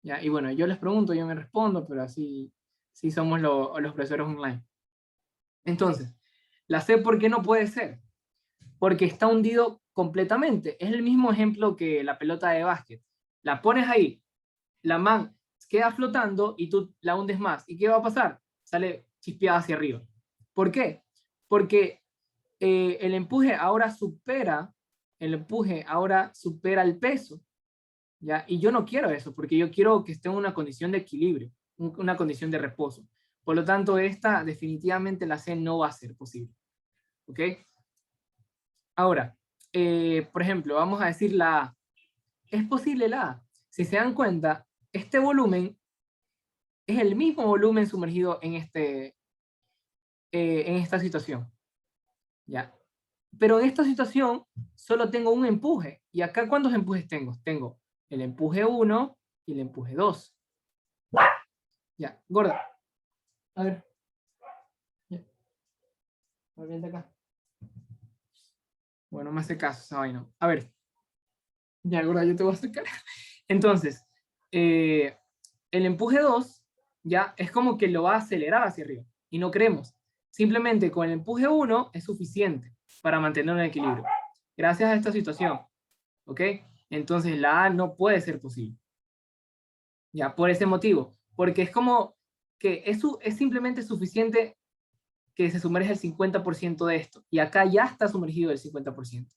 Ya, y bueno, yo les pregunto, yo me respondo, pero así somos los profesores online. Entonces, la C, ¿por qué no puede ser? Porque está hundido completamente. Es el mismo ejemplo que la pelota de básquet. La pones ahí, la man queda flotando y tú la hundes más. ¿Y qué va a pasar? Sale chispeada hacia arriba. ¿Por qué? Porque el empuje ahora supera el peso. ¿Ya? Y yo no quiero eso, porque yo quiero que esté en una condición de equilibrio, una condición de reposo. Por lo tanto, esta definitivamente la C no va a ser posible. ¿Ok? Ahora, por ejemplo, vamos a decir la A. ¿Es posible la A? Si se dan cuenta, este volumen es el mismo volumen sumergido en esta situación. ¿Ya? Pero en esta situación solo tengo un empuje. ¿Y acá cuántos empujes tengo? Tengo el empuje 1 y el empuje 2. Ya, gorda. A ver. Ya. A ver, vente acá. Bueno, me hace caso esa vaina. A ver. Ya, gorda, yo te voy a acercar. Entonces, el empuje 2 ya es como que lo va a acelerar hacia arriba. Y no queremos. Simplemente con el empuje 1 es suficiente para mantener un equilibrio. Gracias a esta situación. ¿Ok? Entonces la A no puede ser posible. Ya, por ese motivo. Porque es como que es simplemente suficiente que se sumerja el 50% de esto. Y acá ya está sumergido el 50%.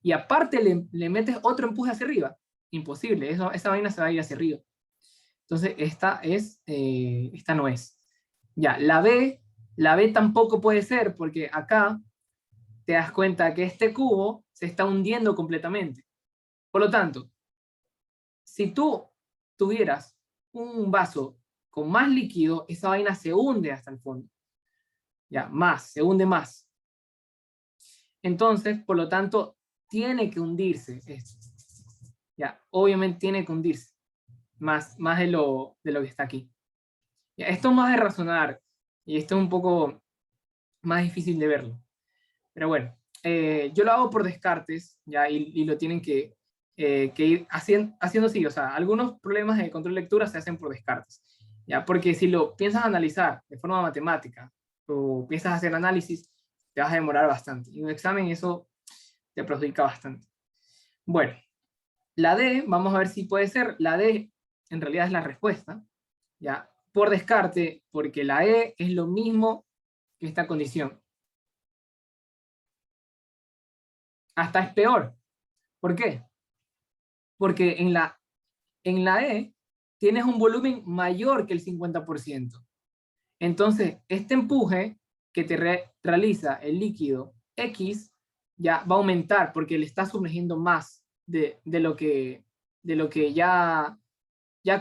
Y aparte le metes otro empuje hacia arriba. Imposible. Esa vaina se va a ir hacia arriba. Entonces esta no es. Ya, la B tampoco puede ser, porque acá te das cuenta que este cubo se está hundiendo completamente. Por lo tanto, si tú tuvieras un vaso con más líquido, esa vaina se hunde hasta el fondo. Ya, se hunde más. Entonces, por lo tanto, tiene que hundirse esto. Ya, obviamente tiene que hundirse. Más de lo que está aquí. Ya, esto es más de razonar, y esto es un poco más difícil de verlo. Pero bueno, yo lo hago por descartes, ya, y lo tienen que ir haciendo así. O sea, algunos problemas de control de lectura se hacen por descartes, ya, porque si lo piensas analizar de forma matemática o piensas hacer análisis, te vas a demorar bastante. Y en un examen eso te perjudica bastante. Bueno, la D, vamos a ver si puede ser. La D en realidad es la respuesta, ya, por descarte, porque la E es lo mismo que esta condición. Hasta es peor. ¿Por qué? Porque en la E tienes un volumen mayor que el 50%. Entonces, este empuje que te realiza el líquido X ya va a aumentar porque le está sumergiendo más de lo que ya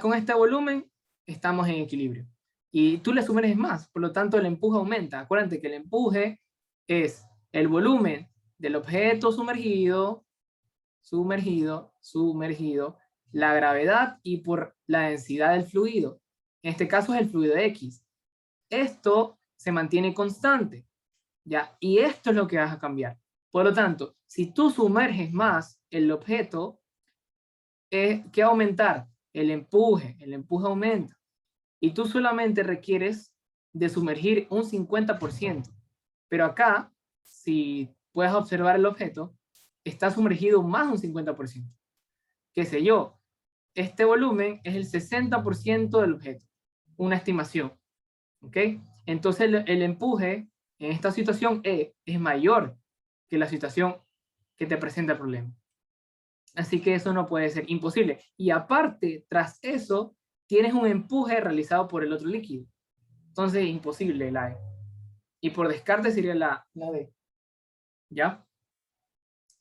con este volumen estamos en equilibrio. Y tú le sumerges más, por lo tanto el empuje aumenta. Acuérdate que el empuje es el volumen del objeto sumergido, la gravedad y por la densidad del fluido. En este caso es el fluido X. Esto se mantiene constante, ¿ya? Y esto es lo que vas a cambiar. Por lo tanto, si tú sumerges más el objeto, ¿qué va a aumentar? El empuje aumenta. Y tú solamente requieres de sumergir un 50%. Pero acá, si puedes observar el objeto, está sumergido más un 50%. ¿Qué sé yo? Este volumen es el 60% del objeto. Una estimación. ¿Ok? Entonces el empuje en esta situación E es mayor que la situación que te presenta el problema. Así que eso no puede ser imposible. Y aparte, tras eso, tienes un empuje realizado por el otro líquido. Entonces, imposible la E. Y por descarte sería la D. ¿Ya?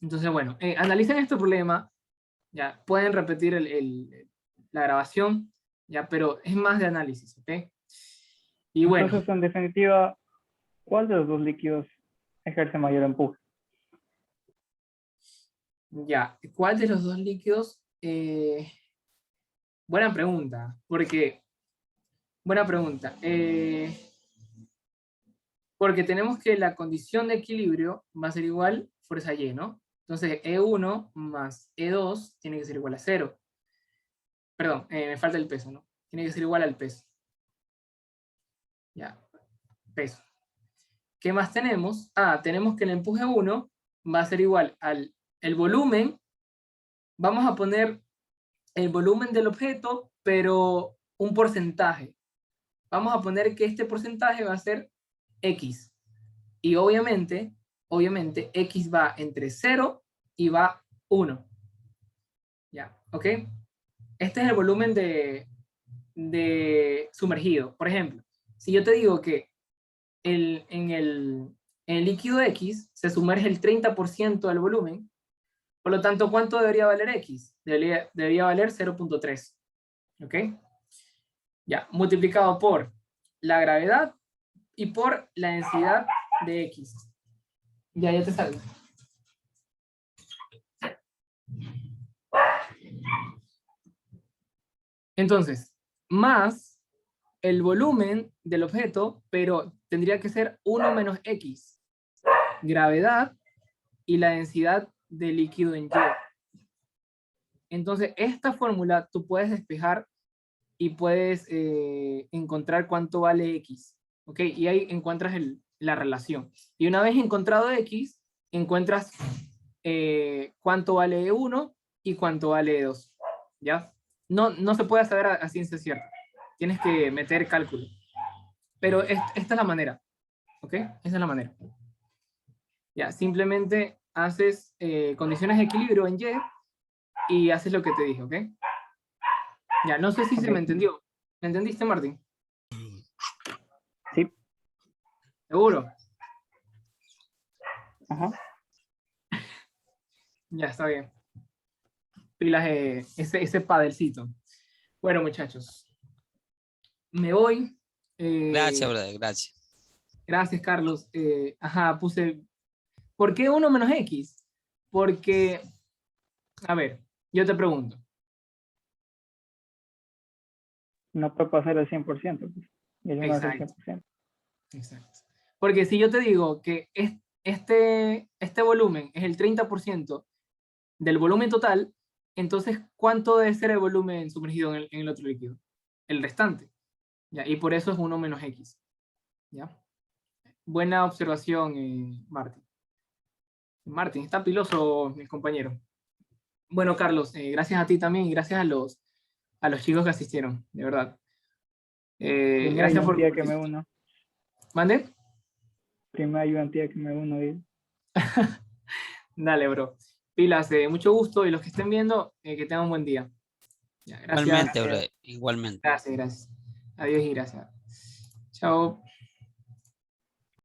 Entonces, bueno, analicen este problema. ¿Ya? Pueden repetir la grabación, ¿ya? Pero es más de análisis, ¿ok? Y bueno. Entonces, en definitiva, ¿cuál de los dos líquidos ejerce mayor empuje? Ya, ¿cuál de los dos líquidos? Buena pregunta, porque... Buena pregunta. Porque tenemos que la condición de equilibrio va a ser igual fuerza Y, ¿no? Entonces, E1 más E2 tiene que ser igual a 0. Perdón, me falta el peso, ¿no? Tiene que ser igual al peso. Ya, peso. ¿Qué más tenemos? Tenemos que el empuje 1 va a ser igual al el volumen. Vamos a poner el volumen del objeto, pero un porcentaje. Vamos a poner que este porcentaje va a ser X. Y obviamente, X va entre 0 y va 1. Ya, ¿ok? Este es el volumen de sumergido. Por ejemplo, si yo te digo que en el líquido X se sumerge el 30% del volumen, por lo tanto, ¿cuánto debería valer X? Debería valer 0.3. ¿Ok? Ya, multiplicado por la gravedad y por la densidad de X. Ya te sale. Entonces, más el volumen del objeto, pero tendría que ser 1 menos X. Gravedad y la densidad del líquido en Y. Entonces, esta fórmula tú puedes despejar y puedes encontrar cuánto vale X. ¿Ok? Y ahí encuentras la relación. Y una vez encontrado X, encuentras cuánto vale E1 y cuánto vale E2. ¿Ya? No se puede saber a ciencia cierta. Tienes que meter cálculo. Pero esta es la manera. ¿Ok? Esa es la manera. Ya, simplemente haces condiciones de equilibrio en Y y haces lo que te dije, ¿ok? Ya, no sé si se me entendió. ¿Me entendiste, Martín? Sí. ¿Seguro? Ajá. Ya, está bien. Pilas ese padelcito. Bueno, muchachos. Me voy. Gracias, brother, gracias. Gracias, Carlos. Puse... ¿Por qué 1 menos X? Porque... A ver, yo te pregunto. No puede pasar el 100%. Pues. Y el 1 es el Exacto. 100%. Exacto. Porque si yo te digo que este volumen es el 30% del volumen total, entonces, ¿cuánto debe ser el volumen sumergido en el otro líquido? El restante. ¿Ya? Y por eso es 1 menos X. ¿Ya? Buena observación, Martín. Martín, está piloso, mis compañeros. Bueno, Carlos, gracias a ti también y gracias a los chicos que asistieron, de verdad. Gracias por... que me uno. ¿Mande? Primera ayudantía que me uno. Dale, bro. Pilas, mucho gusto y los que estén viendo, que tengan un buen día. Ya, gracias. Igualmente, bro, igualmente. Gracias. Adiós y gracias. Chao.